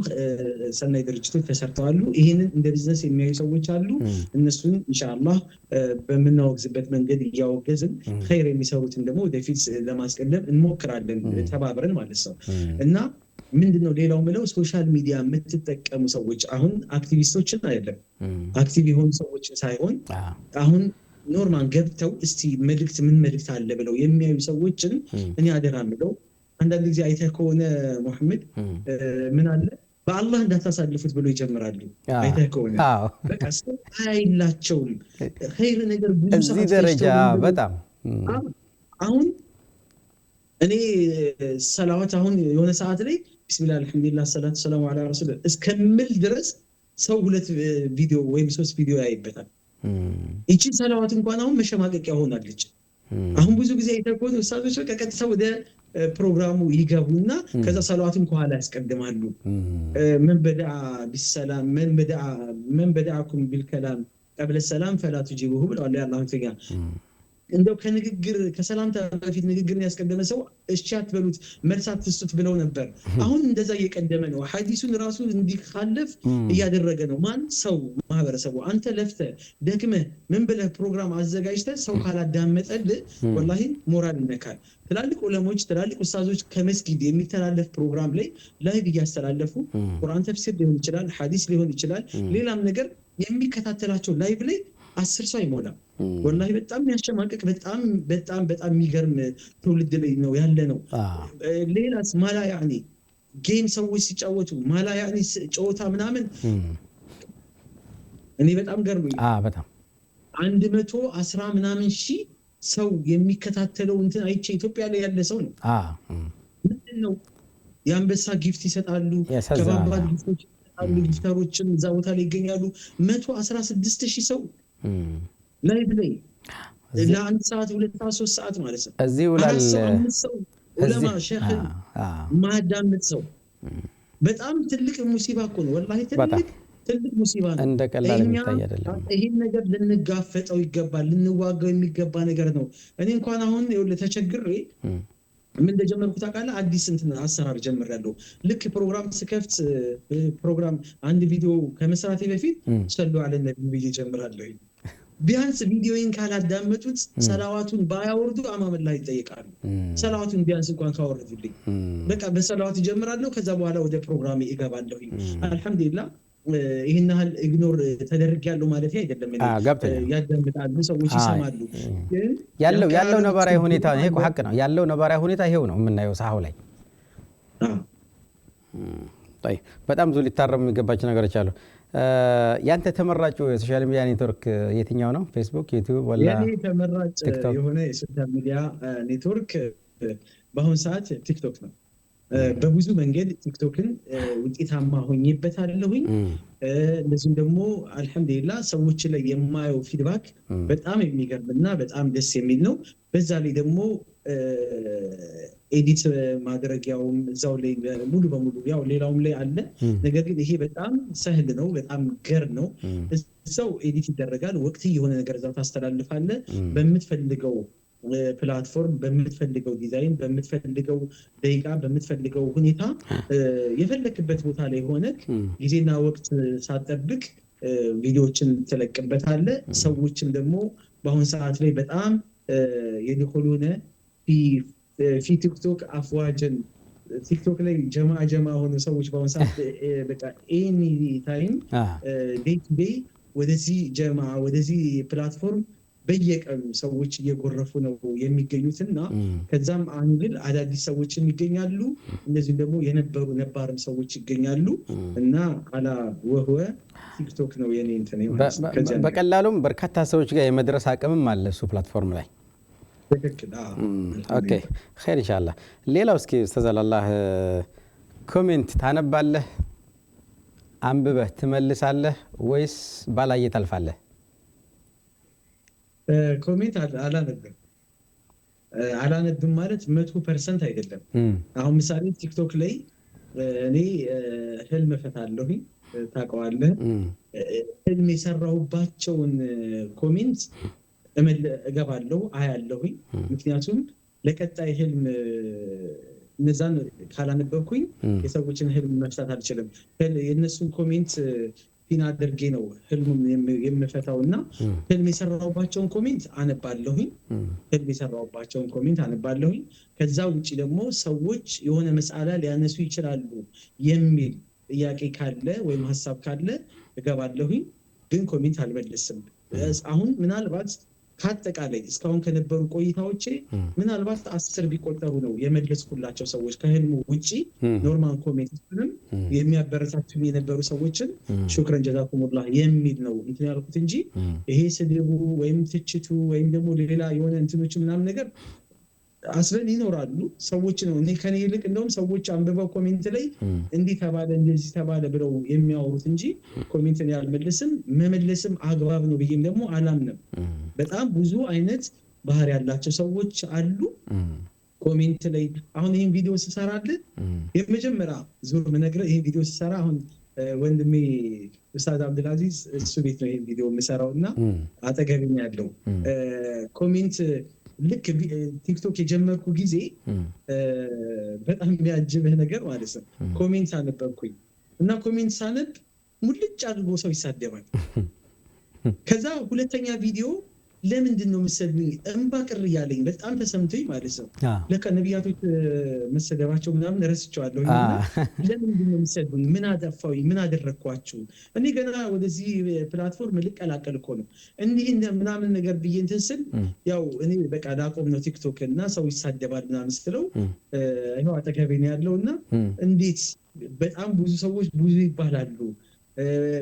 ሰናይ ድርጅቶች ተሰርተዋል። ይሄንን እንደ ቢዝነስ የሚያዩ ሰዎች አሉ። እነሱን ኢንሻአላህ በመናወግዝበት መንገድ እያወገዝን ኸይር የሚሰሩትን ደግሞ ወደፊት ለማስቀደም እንሞክራለን ተባብረን ማለት ነው። እና ምንድነው ሌላው ምለው ሶሻል ሚዲያ የምትጠቀሙ ሰዎች አሁን አክቲቪስቶችን አይደለም አክቲቭ የሆኑ ሰዎች ሳይሆን አሁን ኖርማል ገብተው እስቲ መልእክት ምን መልእክት አለ ብለው የሚያዩ ሰዎችን እኔ አደራ ምለው አንዳንድ ጊዜ አይተህ ከሆነ መሐመድ ምን አለ በአላህ እንዳታሳልፉት ብሎ ይጀምራሉ። አይተህ ከሆነ በቃ አይላቸውም ኸይር ነገር ብዙ ሰዓት እዚህ ደረጃ በጣም አሁን እኔ ሰላዋት አሁን የሆነ ሰዓት ላይ ቢስሚላህ አልহামዱሊላህ ሰላቱ ሰላሙ ዐላ ረሱል እስከምል ድረስ ሰው 2 ቪዲዮ ወይም 3 ቪዲዮ ያይበታል። እቺ ሰላዋት እንኳን አሁን መሸማቀቂያ ሆናለች። አሁን ብዙ ጊዜ አይተኮን ኡስታዞች ቀጥታ ወደ ፕሮግራሙ ይገቡና ከዛ ሰላዋትን ከኋላ ያስቀድማሉ። من بدأ بالسلام من بدأكم بالكلام قبل السلام فلا تجيبوه ብለው አላህ ተኛ እንደው ከንግግር ከሰላምታ በፊት ንግግርን ያስቀደመ ሰው እሺ አትበሉት መልሳት ትስጡት ብለው ነበር። አሁን እንደዛ እየቀደመ ነው። ሐዲሱን ራሱ እንዲካለፍ እያደረገ ነው። ማን ሰው ማህበረሰቡ አንተ ለፍተ ደክመ ምን ብለህ ፕሮግራም አዘጋጅተህ ሰው ካላዳመጠል ወላሂ ሞራል ይነካል። ትላልቅ ዑለሞች ትላልቅ ኡስታዞች ከመስጊድ የሚተላለፍ ፕሮግራም ላይ ላይቭ እያስተላለፉ ቁርአን ተፍሲር ሊሆን ይችላል፣ ሐዲስ ሊሆን ይችላል፣ ሌላም ነገር የሚከታተላቸው ላይቭ ላይ 10 ሰው አይሞላም። ወላሂ በጣም የሚያሸማቅቅ በጣም የሚገርም ትውልድ ላይ ነው ያለ ነው። ሌላስ ማላ ያኒ ጌም ሰዎች ሲጫወቱ ማላ ያኒ ጨዋታ ምናምን እኔ በጣም ገርሞኝ በጣም 110 ምናምን ሺህ ሰው የሚከታተለው እንትን አይቼ ኢትዮጵያ ላይ ያለ ሰው ነው። ምንድነው የአንበሳ ጊፍት ይሰጣሉ፣ ከባባድ ጊፍቶች ይሰጣሉ፣ ጊፍተሮችም እዛ ቦታ ላይ ይገኛሉ። 116,000 ሰው ላይቭ ላይ ለአንድ ሰዓት 2 ሰዓት 3 ሰዓት ማለት ነው። እዚህ ውላል ሰው ዑለማ ሼኽ ማዳመጥ ሰው በጣም ትልቅ ሙሲባ እኮ ነው ወላሂ ትልቅ ሙሲባ ነው። እንደ ቀላል የሚታይ አይደለም። ይሄን ነገር ልንጋፈጠው ይገባል፣ ልንዋጋው የሚገባ ነገር ነው። እኔ እንኳን አሁን ተቸግሬ ምን እንደጀመርኩት አውቃለሁ። አዲስ እንትን አሰራር ጀምሬያለሁ። ልክ ፕሮግራም ስከፍት ፕሮግራም አንድ ቪዲዮ ከመስራቴ በፊት ሰሉ አለ ነብዩ ብዬ ጀምራለሁ። ቢያንስ ቪዲዮውን ካላዳመጡት ሰላዋቱን ባያወርዱ አማመላህ ይጠይቃሉ። ሰላዋቱን ቢያንስ እንኳን ካወረዱልኝ በቃ በሰላዋት ጀምራለሁ። ከዛ በኋላ ወደ ፕሮግራሜ እገባለሁ። አልহামዱሊላህ ይሄን ያህል ኢግኖር ተደርጊያለሁ ማለት አይደለም። ያዳምጣሉ፣ ሰዎች ይሰማሉ። ያለው ነባራዊ ሁኔታ ይሄ እኮ ሐቅ ነው። ያለው ነባራዊ ሁኔታ ይሄው ነው የምናየው ሳሁ ላይ። طيب በጣም ብዙ ሊታረሙ የሚገባቸው ነገሮች አሉ። ያንተ ተመራጩ የሶሻል ሚዲያ ኔትወርክ የትኛው ነው? ፌስቡክ፣ ዩቲዩብ ወላ የኔ ተመራጭ የሆነ የሶሻል ሚዲያ ኔትወርክ በአሁን ሰዓት ቲክቶክ ነው። በብዙ መንገድ ቲክቶክን ውጤታማ ሆኜበታለሁኝ። እንደዚሁም ደግሞ አልহামዱሊላህ ሰዎች ላይ የማየው ፊድባክ በጣም የሚገርምና በጣም ደስ የሚል ነው። በዛ ላይ ደግሞ ኤዲት ማድረጊያውም እዛው ላይ ሙሉ በሙሉ ያው ሌላውም ላይ አለ። ነገር ግን ይሄ በጣም ሰህል ነው፣ በጣም ገር ነው። እዛው ኤዲት ይደረጋል። ወቅት የሆነ ነገር እዛው ታስተላልፋለህ በምትፈልገው ፕላትፎርም፣ በምትፈልገው ዲዛይን፣ በምትፈልገው ደቂቃ፣ በምትፈልገው ሁኔታ የፈለክበት ቦታ ላይ ሆነ ጊዜና ወቅት ሳትጠብቅ ቪዲዮዎችን ትለቅበታለህ። ሰዎችም ደግሞ በአሁን ሰዓት ላይ በጣም የድخلون في ቲክቶክ አፍዋጀን ቲክቶክ ላይ ጀማ ሆነ ሰዎች በአሁን ሰዓት በቃ ኤኒ ታይም ዴይ ቱ ዴይ ወደዚህ ጀማ ወደዚህ ፕላትፎርም በየቀኑ ሰዎች እየጎረፉ ነው የሚገኙትና ከዛም አንግል አዳዲስ ሰዎች ይገኛሉ። እነዚህም ደግሞ የነበሩ ነባርም ሰዎች ይገኛሉ እና አላ ወህወ ቲክቶክ ነው የኔ እንትን ነው። በቀላሉም በርካታ ሰዎች ጋር የመድረስ አቅምም አለ እሱ ፕላትፎርም ላይ። ኦኬ ኸይር ኢንሻአላህ። ሌላው እስኪ ተዘላላህ ኮሜንት ታነባለህ፣ አንብበህ ትመልሳለህ ወይስ ባላየ ታልፋለህ? ኮሜንት አላነብም ማለት 100% አይደለም። አሁን ምሳሌ ቲክቶክ ላይ እኔ ህልም እፈታለሁ፣ ታውቀዋለህ። ህልም የሰራሁባቸውን ኮሜንት እገባለሁ፣ አያለሁ። ምክንያቱም ለቀጣይ ህልም እነዛን ካላነበብኩኝ የሰዎችን ህልም መፍታት አልችልም። የእነሱን ኮሜንት ፊና አድርጌ ነው ህልሙም የምፈታውና ህልም የሰራሁባቸውን ኮሜንት አነባለሁኝ። ከዛ ውጪ ደግሞ ሰዎች የሆነ መስአላ ሊያነሱ ይችላሉ የሚል ጥያቄ ካለ ወይም ሐሳብ ካለ እገባለሁኝ፣ ግን ኮሜንት አልመልስም። አሁን ምናልባት ካጠቃላይ እስካሁን ከነበሩ ቆይታዎቼ ምናልባት 10 ቢቆጠሩ ነው የመለስኩላቸው ሰዎች ከህልሙ ውጪ ኖርማል ኮሜንትንም የሚያበረታቱኝ የነበሩ ሰዎችን ሹክራን ጀዛኩሙላህ የሚል ነው እንትን ያልኩት እንጂ ይሄ ስድቡ ወይም ትችቱ ወይም ደግሞ ሌላ የሆነ እንትኖች ምናምን ነገር አስለን ይኖራሉ። ሰዎች ነው እኔ ከኔ ይልቅ እንደውም ሰዎች አንብበው ኮሜንት ላይ እንዲህ ተባለ እንደዚህ ተባለ ብለው የሚያወሩት እንጂ ኮሜንትን ያልመልስም መመለስም አግባብ ነው ብዬም ደግሞ አላምንም። በጣም ብዙ አይነት ባህሪ ያላቸው ሰዎች አሉ ኮሜንት ላይ። አሁን ይሄን ቪዲዮ ስሰራልህ የመጀመሪያ ዙር ምነግርህ ይሄን ቪዲዮ ስሰራ አሁን ወንድሜ ኡስታዝ አብዱልአዚዝ እሱ ቤት ነው ይሄን ቪዲዮ የምሰራውና አጠገቤ ነው ያለው። ኮሜንት ልክ ቲክቶክ የጀመርኩ ጊዜ በጣም የሚያጅብህ ነገር ማለት ነው ኮሜንት አነበብኩኝ እና ኮሜንት ሳነብ ሙልጭ አድርጎ ሰው ይሳደባል። ከዛ ሁለተኛ ቪዲዮ ለምንድን ነው የምትሰድቡኝ? እንባ ቅር እያለኝ በጣም ተሰምቶኝ ማለት ነው። ለካ ነቢያቶች መሰደባቸው ምናምን ረስቸዋለሁ። ለምንድን ነው የምትሰድቡኝ? ምን አጠፋሁኝ? ምን አደረግኳችሁ? እኔ ገና ወደዚህ ፕላትፎርም ልቀላቀል እኮ ነው እንዲህ ምናምን ነገር ብዬ እንትን ስል ያው እኔ በቃ ላቆም ነው ቲክቶክ እና ሰው ይሳደባል ምናምን ስለው ይኸው አጠገቤ ነው ያለው እና እንዴት በጣም ብዙ ሰዎች ብዙ ይባላሉ።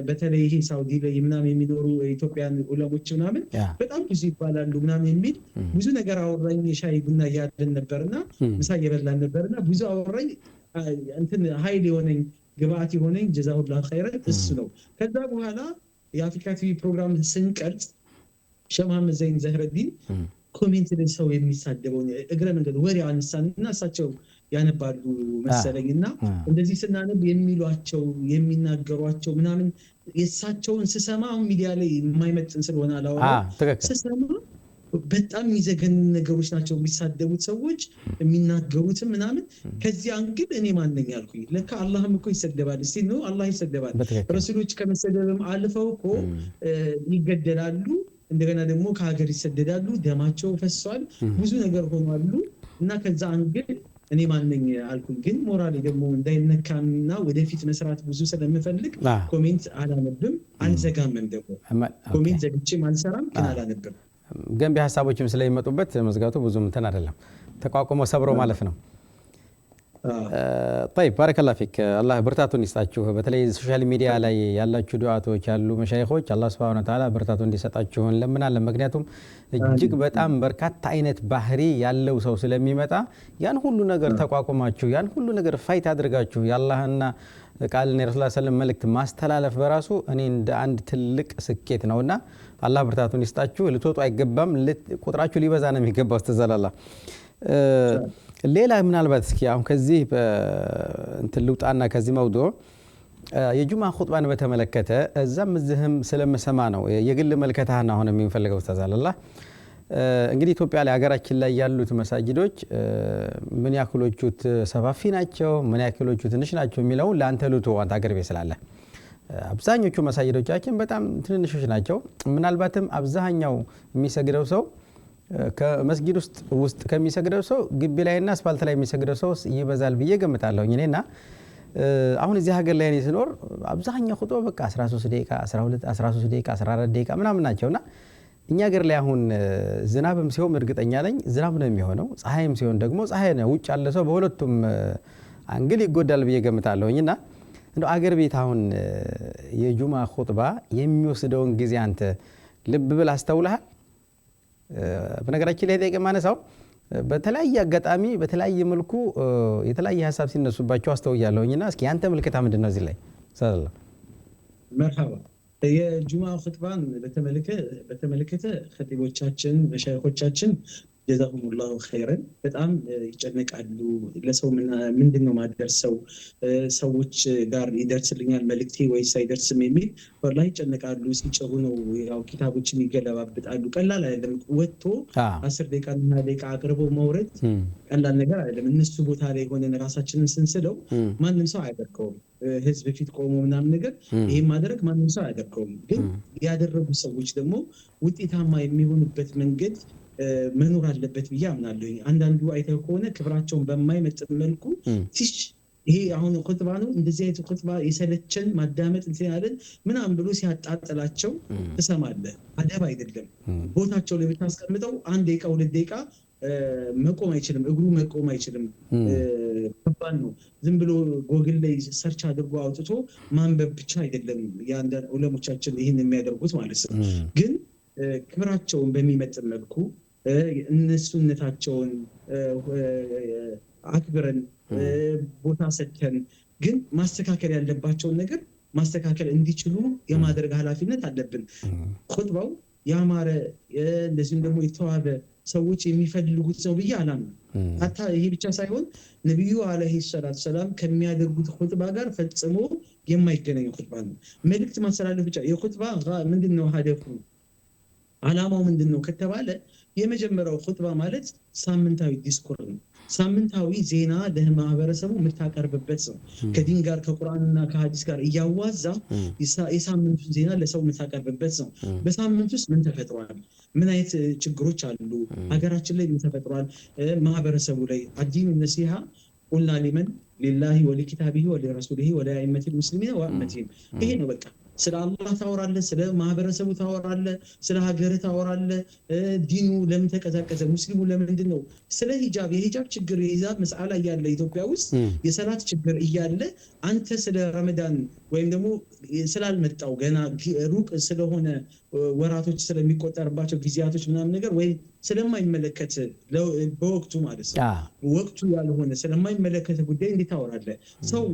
በተለይ ይሄ ሳውዲ ላይ ምናምን የሚኖሩ ኢትዮጵያን ዑለሞች ምናምን በጣም ብዙ ይባላሉ ምናምን የሚል ብዙ ነገር አወራኝ። ሻይ ቡና እያልን ነበርና ምሳ እየበላን ነበርና ብዙ አወራኝ። እንትን ኃይል የሆነኝ ግብአት የሆነኝ ጀዛሁላህ ኸይረን እሱ ነው። ከዛ በኋላ የአፍሪካ ቲቪ ፕሮግራም ስንቀርጽ ሼህ መሐመድ ዘይን ዘህረዲን ኮሜንት ላይ ሰው የሚሳደበውን እግረ መንገድ ወሬ አነሳንና እሳቸው ያነባሉ መሰለኝና እንደዚህ ስናነብ የሚሏቸው የሚናገሯቸው ምናምን የእሳቸውን ስሰማ ሚዲያ ላይ የማይመጥን ስለሆነ አላወራም። ስሰማ በጣም የሚዘገን ነገሮች ናቸው የሚሳደቡት ሰዎች የሚናገሩትም ምናምን። ከዚህ አንግል እኔ ማንነኝ አልኩኝ። ለካ አላህም እኮ ይሰደባል። እስቲ ነው አላህ ይሰደባል። ረሱሎች ከመሰደብም አልፈው እኮ ይገደላሉ። እንደገና ደግሞ ከሀገር ይሰደዳሉ። ደማቸው ፈሷል። ብዙ ነገር ሆኗሉ። እና ከዛ አንግል እኔ ማንነኝ አልኩኝ። ግን ሞራሌ ደግሞ እንዳይነካና ወደፊት መስራት ብዙ ስለምፈልግ ኮሜንት አላነብም፣ አልዘጋምም። ደግሞ ኮሜንት ዘግቼም አልሰራም፣ ግን አላነብም። ገንቢ ሀሳቦችም ስለሚመጡበት መዝጋቱ ብዙም እንትን አይደለም፣ ተቋቁሞ ሰብሮ ማለፍ ነው። طيب بارك الله فيك الله ብርታቱን ይስጣችሁ። በተለይ ሶሻል ሚዲያ ላይ ያላችሁ ዱዓቶች ያሉ መሻይኾች አላህ Subhanahu Wa Ta'ala ብርታቱን እንዲሰጣችሁ እንለምናለን። ምክንያቱም እጅግ በጣም በርካታ አይነት ባህሪ ያለው ሰው ስለሚመጣ ያን ሁሉ ነገር ተቋቁማችሁ ያን ሁሉ ነገር ፋይት አድርጋችሁ የአላህና ቃልን የረሱል ሰለላሁ ዐለይሂ ወሰለም መልእክት ማስተላለፍ በራሱ እኔ እንደ አንድ ትልቅ ስኬት ነውና አላህ ብርታቱን ይስጣችሁ። ልትወጡ አይገባም፣ ቁጥራችሁ ሊበዛ ነው የሚገባው። ተዘላላ ሌላ ምናልባት እስኪ አሁን ከዚህ እንትን ልውጣና ከዚህ መውዱዕ የጁማ ኹጥባን በተመለከተ እዛም እዚህም ስለምሰማ ነው የግል መልከታህና አሁን የሚፈልገው ተዛላላ። እንግዲህ ኢትዮጵያ ላይ ሀገራችን ላይ ያሉት መሳጅዶች ምን ያክሎቹ ሰፋፊ ናቸው፣ ምን ያክሎቹ ትንሽ ናቸው የሚለው ለአንተ ልቶ አንተ ሀገር ቤት ስላለ አብዛኞቹ መሳጅዶቻችን በጣም ትንንሾች ናቸው። ምናልባትም አብዛኛው የሚሰግደው ሰው ከመስጊድ ውስጥ ከሚሰግደው ሰው ግቢ ላይና አስፋልት ላይ የሚሰግደው ሰው ይበዛል ብዬ ገምታለሁ እኔና አሁን እዚህ ሀገር ላይ ሲኖር አብዛኛው ኹጥባ በቃ 13 ደቂቃ 13 ደቂቃ 14 ደቂቃ ምናምን ናቸውና እኛ ሀገር ላይ አሁን ዝናብም ሲሆን እርግጠኛ ነኝ ዝናብ ነው የሚሆነው፣ ፀሐይም ሲሆን ደግሞ ፀሐይ ነው። ውጭ ያለ ሰው በሁለቱም አንግል ይጎዳል ብዬ ገምታለሁና እንደው አገር ቤት አሁን የጁማ ኹጥባ የሚወስደውን ጊዜ አንተ ልብ ብል አስተውለሃል? በነገራችን ላይ ደቂቃ ማነሳው በተለያየ አጋጣሚ በተለያየ መልኩ የተለያየ ሐሳብ ሲነሱባቸው አስተውያለሁኝና እስኪ አንተ መልከታ ምንድነው እዚህ ላይ? ሰላም መርሐባ። የጁማ ኹጥባን በተመለከተ ኸጢቦቻችን መሻይኾቻችን ጀዛሁሙላሁ ኸይረን በጣም ይጨነቃሉ። ለሰው ምንድነው ማደርሰው፣ ሰዎች ጋር ይደርስልኛል መልእክቴ ወይስ አይደርስም የሚል ወላሂ ይጨነቃሉ። ሲጨሩ ነው ያው ኪታቦችን ይገለባብጣሉ። ቀላል አይደለም። ወጥቶ 10 ደቂቃ እና ደቂቃ አቅርቦ መውረድ ቀላል ነገር አይደለም። እነሱ ቦታ ላይ ሆነን ራሳችንን ስንስለው ማንም ሰው አያደርገውም። ህዝብ ፊት ቆሞ ምናምን ነገር ይሄን ማድረግ ማንም ሰው አያደርገውም። ግን ያደረጉ ሰዎች ደግሞ ውጤታማ የሚሆኑበት መንገድ መኖር አለበት ብዬ አምናለሁ። አንዳንዱ አይተው ከሆነ ክብራቸውን በማይመጥን መልኩ ይሄ አሁን ኹጥባ ነው እንደዚህ አይነት ኹጥባ የሰለቸን ማዳመጥ እንትን ያለን ምናምን ብሎ ሲያጣጥላቸው ትሰማለህ። አደብ አይደለም። ቦታቸው ላይ ብታስቀምጠው 1 ደቂቃ 2 ደቂቃ መቆም አይችልም፣ እግሩ መቆም አይችልም። ከባድ ነው። ዝም ብሎ ጎግል ላይ ሰርች አድርጎ አውጥቶ ማንበብ ብቻ አይደለም የአንዳንድ ዑለሞቻችን ይህን የሚያደርጉት ማለት ነው። ግን ክብራቸውን በሚመጥን መልኩ እነሱነታቸውን አክብረን ቦታ ሰጥተን ግን ማስተካከል ያለባቸውን ነገር ማስተካከል እንዲችሉ የማድረግ ኃላፊነት አለብን። ኹጥባው ያማረ እንደዚህም ደግሞ የተዋበ ሰዎች የሚፈልጉት ነው ብዬ አላምንም። አታ ይሄ ብቻ ሳይሆን ነብዩ አለይሂ ሰላቱ ሰላም ከሚያደርጉት ኹጥባ ጋር ፈጽሞ የማይገናኝ ኹጥባ ነው። መልእክት ማስተላለፍ ብቻ የኹጥባ ምንድነው ሀደፉ አላማው ምንድነው ከተባለ የመጀመሪያው ኹጥባ ማለት ሳምንታዊ ዲስኩር ነው። ሳምንታዊ ዜና ለማህበረሰቡ የምታቀርብበት ነው። ከዲን ጋር ከቁርአንና ከሐዲስ ጋር እያዋዛ የሳምንቱን ዜና ለሰው የምታቀርብበት ነው። በሳምንት ውስጥ ምን ተፈጥሯል? ምን አይነት ችግሮች አሉ? ሀገራችን ላይ ምን ተፈጥሯል? ማህበረሰቡ ላይ አዲኑ ነሲሃ ቁልና ሊመን ሊላሂ ወሊኪታቢሂ ወሊረሱሊሂ ወሊአኢመቲል ሙስሊሚን ወአመቲሂም። ይሄ ነው በቃ። ስለ አላህ ታወራለህ፣ ስለ ማህበረሰቡ ታወራለህ፣ ስለ ሀገር ታወራለህ። ዲኑ ለምን ተቀዛቀዘ? ሙስሊሙ ለምንድን ነው? ስለ ሂጃብ የሂጃብ ችግር የሂጃብ መስአላ እያለ ኢትዮጵያ ውስጥ የሰላት ችግር እያለ አንተ ስለ ረመዳን ወይም ደግሞ ስላልመጣው ገና ሩቅ ስለሆነ ወራቶች ስለሚቆጠርባቸው ጊዜያቶች ምናምን ነገር ወይ ስለማይመለከት በወቅቱ ማለት ነው ወቅቱ ያልሆነ ስለማይመለከት ጉዳይ እንዴት ታወራለህ? ሰው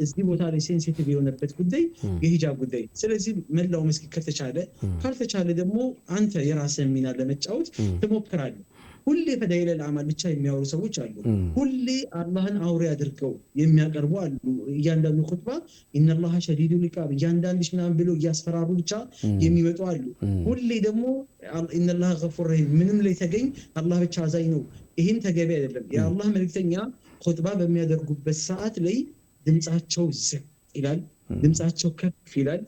እዚህ ቦታ ላይ ሴንሲቲቭ የሆነበት ጉዳይ የሂጃብ ጉዳይ። ስለዚህ መላው መስጊድ ከተቻለ ካልተቻለ ደግሞ አንተ የራስህን ሚና ለመጫወት ትሞክራለህ። ሁሌ ፈዳኢለል አዕማል ብቻ የሚያወሩ ሰዎች አሉ። ሁሌ አላህን አውሬ አድርገው የሚያቀርቡ አሉ። እያንዳንዱ ኹጥባ ኢነላህ ሸዲዱል ኢቃብ እያንዳንድሽ ምናምን ብለው እያስፈራሩ ብቻ የሚመጡ አሉ። ሁሌ ደግሞ ኢነላህ ገፉር ረሂም ምንም ላይ ተገኝ አላህ ብቻ አዛኝ ነው። ይህም ተገቢ አይደለም። የአላህ መልእክተኛ ኹጥባ በሚያደርጉበት ሰዓት ላይ ድምፃቸው ዝቅ ይላል፣ ድምፃቸው ከፍ ይላል።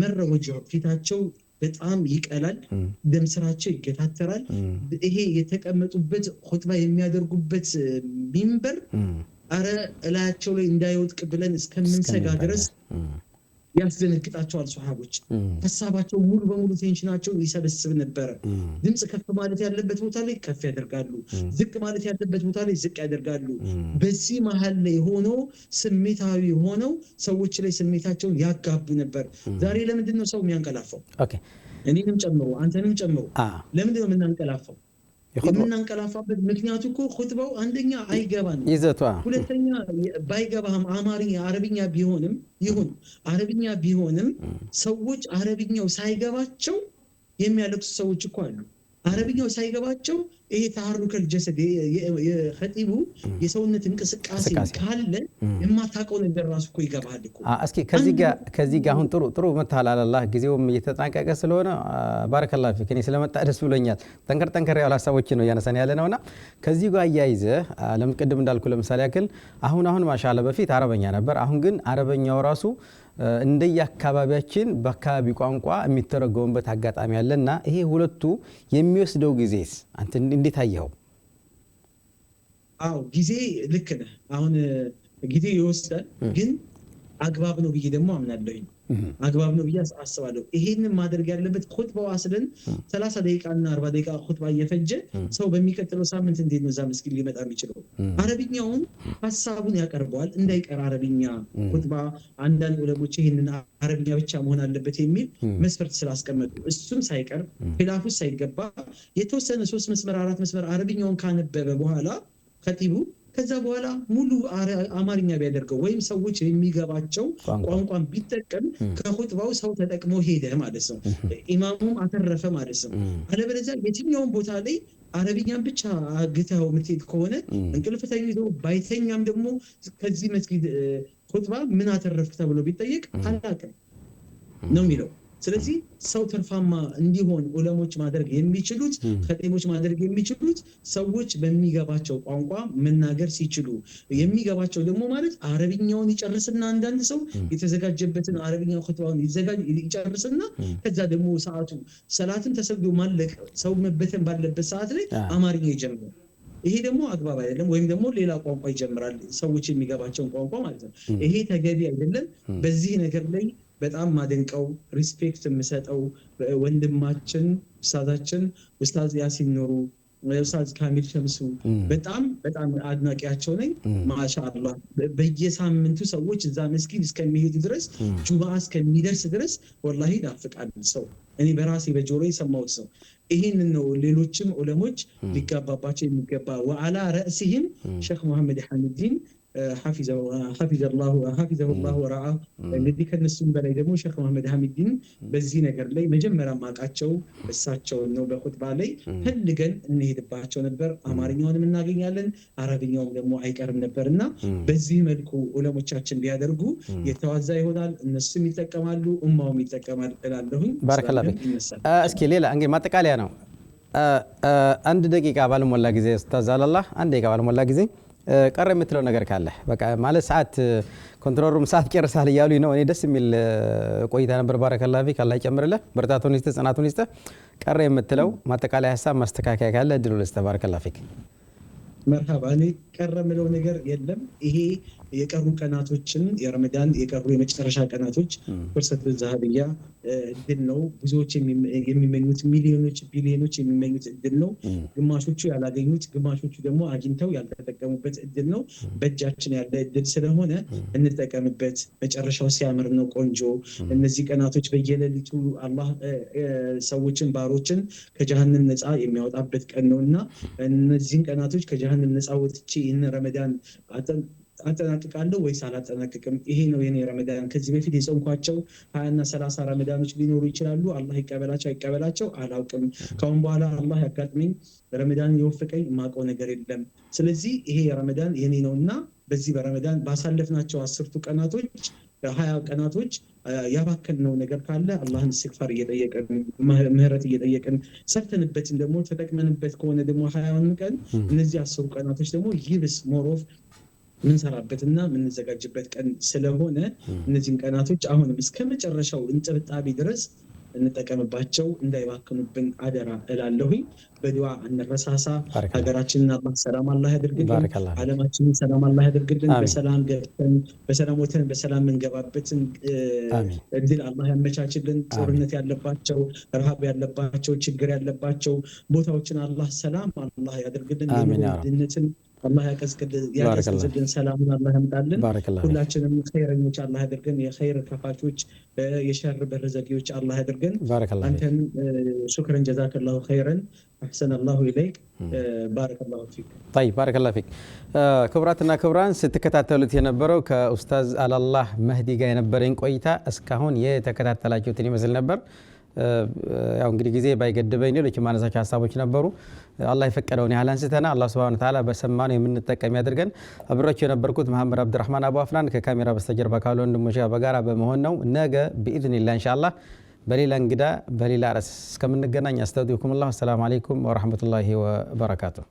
መረወጅ ፊታቸው በጣም ይቀላል፣ ደም ስራቸው ይገታተራል። ይሄ የተቀመጡበት ኹጥባ የሚያደርጉበት ሚንበር አረ እላያቸው ላይ እንዳይወድቅ ብለን እስከምንሰጋ ድረስ ያስደነግጣቸዋል። ሱሐቦች ሐሳባቸው ሙሉ በሙሉ ቴንሽናቸውን ይሰበስብ ነበረ። ድምጽ ከፍ ማለት ያለበት ቦታ ላይ ከፍ ያደርጋሉ፣ ዝቅ ማለት ያለበት ቦታ ላይ ዝቅ ያደርጋሉ። በዚህ መሃል ላይ ሆኖ ስሜታዊ ሆነው ሰዎች ላይ ስሜታቸውን ያጋቡ ነበር። ዛሬ ለምንድን ነው ሰው የሚያንቀላፋው? እኔንም ጨምሮ አንተንም ጨምሮ ለምንድን ነው የምናንቀላፋው? የምናንቀላፋበት ምክንያቱ እኮ ኹጥባው አንደኛ አይገባንም፣ ሁለተኛ ባይገባህም አማርኛ አረብኛ ቢሆንም ይሁን አረብኛ ቢሆንም ሰዎች አረብኛው ሳይገባቸው የሚያለቅሱ ሰዎች እኮ አሉ። አረብኛው ሳይገባቸው ይሄ ተሐሩከል ጀሰድ የኸጢቡ የሰውነት እንቅስቃሴ ካለ የማታውቀው ነገር ራሱ እኮ ይገባል እኮ። እስኪ ከዚህ ጋር አሁን ጥሩ መታል አላህ ጊዜውም እየተጠናቀቀ ስለሆነ ባረከላሁ ፊክ። እኔ ስለመጣ ደስ ብሎኛል። ጠንከር ያሉ ሀሳቦችን ነው እያነሳን ያለ ነውና ከዚህ ጋር አያይዘህ ቅድም እንዳልኩ ለምሳሌ ያክል አሁን ማሻአላ በፊት አረበኛ ነበር። አሁን ግን አረበኛው ራሱ እንደየአካባቢያችን በአካባቢ ቋንቋ የሚተረጎምበት አጋጣሚ አለና ይሄ ሁለቱ የሚወስደው ጊዜስ አንተ እንዴት አየኸው? አዎ ጊዜ ልክ ነህ። አሁን ጊዜ ይወስዳል፣ ግን አግባብ ነው ብዬ ደግሞ አምናለሁ። አግባብ ነው ብዬ አስባለሁ። ይሄንን ማድረግ ያለበት ኹጥባው አስለን 30 ደቂቃና 40 ደቂቃ ኹጥባ እየፈጀ ሰው በሚቀጥለው ሳምንት እንዴት ነው እዛ መስጊድ ሊመጣ የሚችለው? አረብኛውን ሐሳቡን ያቀርበዋል እንዳይቀር አረብኛ ኹጥባ። አንዳንድ ዑለሞች ይሄንን አረብኛ ብቻ መሆን አለበት የሚል መስፈርት ስላስቀመጡ እሱም ሳይቀር ኺላፍ ውስጥ ሳይገባ የተወሰነ 3 መስመር 4 መስመር አረብኛውን ካነበበ በኋላ ኸጢቡ ከዛ በኋላ ሙሉ አማርኛ ቢያደርገው ወይም ሰዎች የሚገባቸው ቋንቋን ቢጠቀም ከኹጥባው ሰው ተጠቅሞ ሄደ ማለት ነው። ኢማሙም አተረፈ ማለት ነው። አለበለዚያ የትኛውን ቦታ ላይ አረብኛን ብቻ አግተው የምትሄድ ከሆነ እንቅልፍ ተኝቶ ባይተኛም ደግሞ ከዚህ መስጊድ ኹጥባ ምን አተረፍክ ተብሎ ቢጠየቅ አላውቅም ነው የሚለው። ስለዚህ ሰው ትርፋማ እንዲሆን ዑለሞች ማድረግ የሚችሉት ኸጢቦች ማድረግ የሚችሉት ሰዎች በሚገባቸው ቋንቋ መናገር ሲችሉ፣ የሚገባቸው ደግሞ ማለት አረብኛውን ይጨርስና አንዳንድ ሰው የተዘጋጀበትን አረብኛው ኹጥባውን ይጨርስና ከዛ ደግሞ ሰዓቱ ሰላትን ተሰግዶ ማለቅ ሰው መበተን ባለበት ሰዓት ላይ አማርኛ ይጀምራል። ይሄ ደግሞ አግባብ አይደለም። ወይም ደግሞ ሌላ ቋንቋ ይጀምራል፣ ሰዎች የሚገባቸውን ቋንቋ ማለት ነው። ይሄ ተገቢ አይደለም። በዚህ ነገር ላይ በጣም ማደንቀው ሪስፔክት የምሰጠው ወንድማችን ኡስታዛችን ኡስታዝ ያሲን ኑሩ፣ ኡስታዝ ካሚል ሸምሱ በጣም አድናቂያቸው ነኝ። ማሻአላህ በየሳምንቱ ሰዎች እዛ መስጊድ እስከሚሄዱ ድረስ ጁምዓ እስከሚደርስ ድረስ ወላሂ ናፍቃል ሰው። እኔ በራሴ በጆሮ የሰማሁት ሰው ይሄንን ነው። ሌሎችም ዑለሞች ሊጋባባቸው የሚገባ ወአላ ረእሲህም ሼክ መሐመድ ሐሚዲን ሐፊዘሁላሁ ወረአ። እንግዲህ ከነሱም በላይ ደግሞ ሼክ መሐመድ ሐሚዲን በዚህ ነገር ላይ መጀመሪያ ማቃቸው እሳቸውን ነው። በኹጥባ ላይ ፈልገን እንሄድባቸው ነበር። አማርኛውንም እናገኛለን፣ አረብኛውም ደግሞ አይቀርም ነበርና በዚህ መልኩ ዑለሞቻችን ቢያደርጉ የተዋዛ ይሆናል። እነሱም ይጠቀማሉ፣ ኡማውም ይጠቀማል እላለሁኝ። ባረከላሁ ፊክ። እስኪ ሌላ እንግዲህ ማጠቃለያ ነው አንድ ደቂቃ ባልሞላ ጊዜ ኡስታዝ አላህ አንድ ደቂቃ ባልሞላ ጊዜ ቀረ የምትለው ነገር ካለ በቃ ማለት ሰዓት ኮንትሮሉም ሰዓት ጨርሳል እያሉኝ ነው። እኔ ደስ የሚል ቆይታ ነበር። ባረከላሁ ፊክ አላህ ይጨምርልህ፣ ብርታቱን ይስጥህ፣ ጽናቱን ይስጥህ። ቀረ የምትለው ማጠቃለያ ሀሳብ ማስተካከያ ካለ እድሉ ልስጥህ። ባረከላሁ ፊክ። መርሃባ። እኔ ቀረ የምለው ነገር የለም። ይሄ የቀሩ ቀናቶችን የረመዳን የቀሩ የመጨረሻ ቀናቶች ፍርሰቱ ዘሀብያ እድል ነው። ብዙዎች የሚመኙት ሚሊዮኖች ቢሊዮኖች የሚመኙት እድል ነው። ግማሾቹ ያላገኙት፣ ግማሾቹ ደግሞ አግኝተው ያልተጠቀሙበት እድል ነው። በእጃችን ያለ እድል ስለሆነ እንጠቀምበት። መጨረሻው ሲያምር ነው ቆንጆ። እነዚህ ቀናቶች በየሌሊቱ አላህ ሰዎችን ባሮችን ከጀሃነም ነፃ የሚያወጣበት ቀን ነው እና እነዚህን ቀናቶች ከጀሃነም ነፃ ወጥቼ ይህን ረመዳን አጠናቅቃለሁ ወይስ አላጠናቅቅም? ይሄ ነው የኔ ረመዳን። ከዚህ በፊት የጾምኳቸው 20 እና 30 ረመዳኖች ሊኖሩ ይችላሉ። አላህ ይቀበላቸው አይቀበላቸው አላውቅም። ከአሁን በኋላ አላህ ያጋጥመኝ ረመዳን የወፈቀኝ የማውቀው ነገር የለም። ስለዚህ ይሄ ረመዳን የኔ ነው እና በዚህ በረመዳን ባሳለፍናቸው 10ቱ ቀናቶች 20 ቀናቶች ያባከነው ነገር ካለ አላህን እስትግፋር እየጠየቅን ምህረት እየጠየቅን ሰርተንበትን ደግሞ ተጠቅመንበት ከሆነ ደግሞ 20 ቀን እነዚህ 10 ቀናቶች ደግሞ ይብስ ሞሮፍ ምንሰራበትና ምንዘጋጅበት ቀን ስለሆነ እነዚህን ቀናቶች አሁንም እስከ መጨረሻው እንጥብጣቢ ድረስ እንጠቀምባቸው፣ እንዳይባክኑብን አደራ እላለሁኝ። በዱዓ እንረሳሳ። ሀገራችንን አላህ ሰላም አላህ ያድርግልን። ዓለማችንን ሰላም አላህ ያድርግልን። በሰላም ገብተን በሰላም ወተን በሰላም እንገባበትን እድል አላህ ያመቻችልን። ጦርነት ያለባቸው፣ ረሃብ ያለባቸው፣ ችግር ያለባቸው ቦታዎችን አላህ ሰላም አላህ ያድርግልን። ድህነትን አላህ ያቀዝቅዝልን። ሰላሙን አላህ ያምጣልን። ሁላችንም ኸይረኞች አላህ ያድርገን። የኸይር ከፋቾች የሸር በር ዘጊዎች አላህ ያድርገን። አንተን ሹክረን ጀዛከላሁ ኸይረን አሕሰነ አላሁ ኢለይክ ባረከላሁ ፊክ። ጠይብ ባረከላሁ ፊክ። ክቡራትና ክቡራን ስትከታተሉት የነበረው ከኡስታዝ አላላህ መህዲ ጋር የነበረኝ ቆይታ እስካሁን የተከታተላችሁትን ይመስል ነበር። ያው እንግዲህ ጊዜ ባይገድበኝ ሌሎች ማነሳቸው ሀሳቦች ነበሩ። አላህ የፈቀደውን ያህል አንስተና አላህ ሱብሓነሁ ወተዓላ በሰማነው የምንጠቀም ያድርገን። አብራችሁ የነበርኩት መሐመድ አብዱራህማን አቡ አፍላን ከካሜራ በስተጀርባ ካሉ ወንድሞች ጋር በጋራ በመሆን ነው። ነገ ቢኢዝኒላህ ኢንሻአላህ በሌላ እንግዳ በሌላ ርዕስ እስከምንገናኝ አስተውዲኩሙላህ። ሰላም አለይኩም ወራህመቱላሂ ወበረካቱሁ።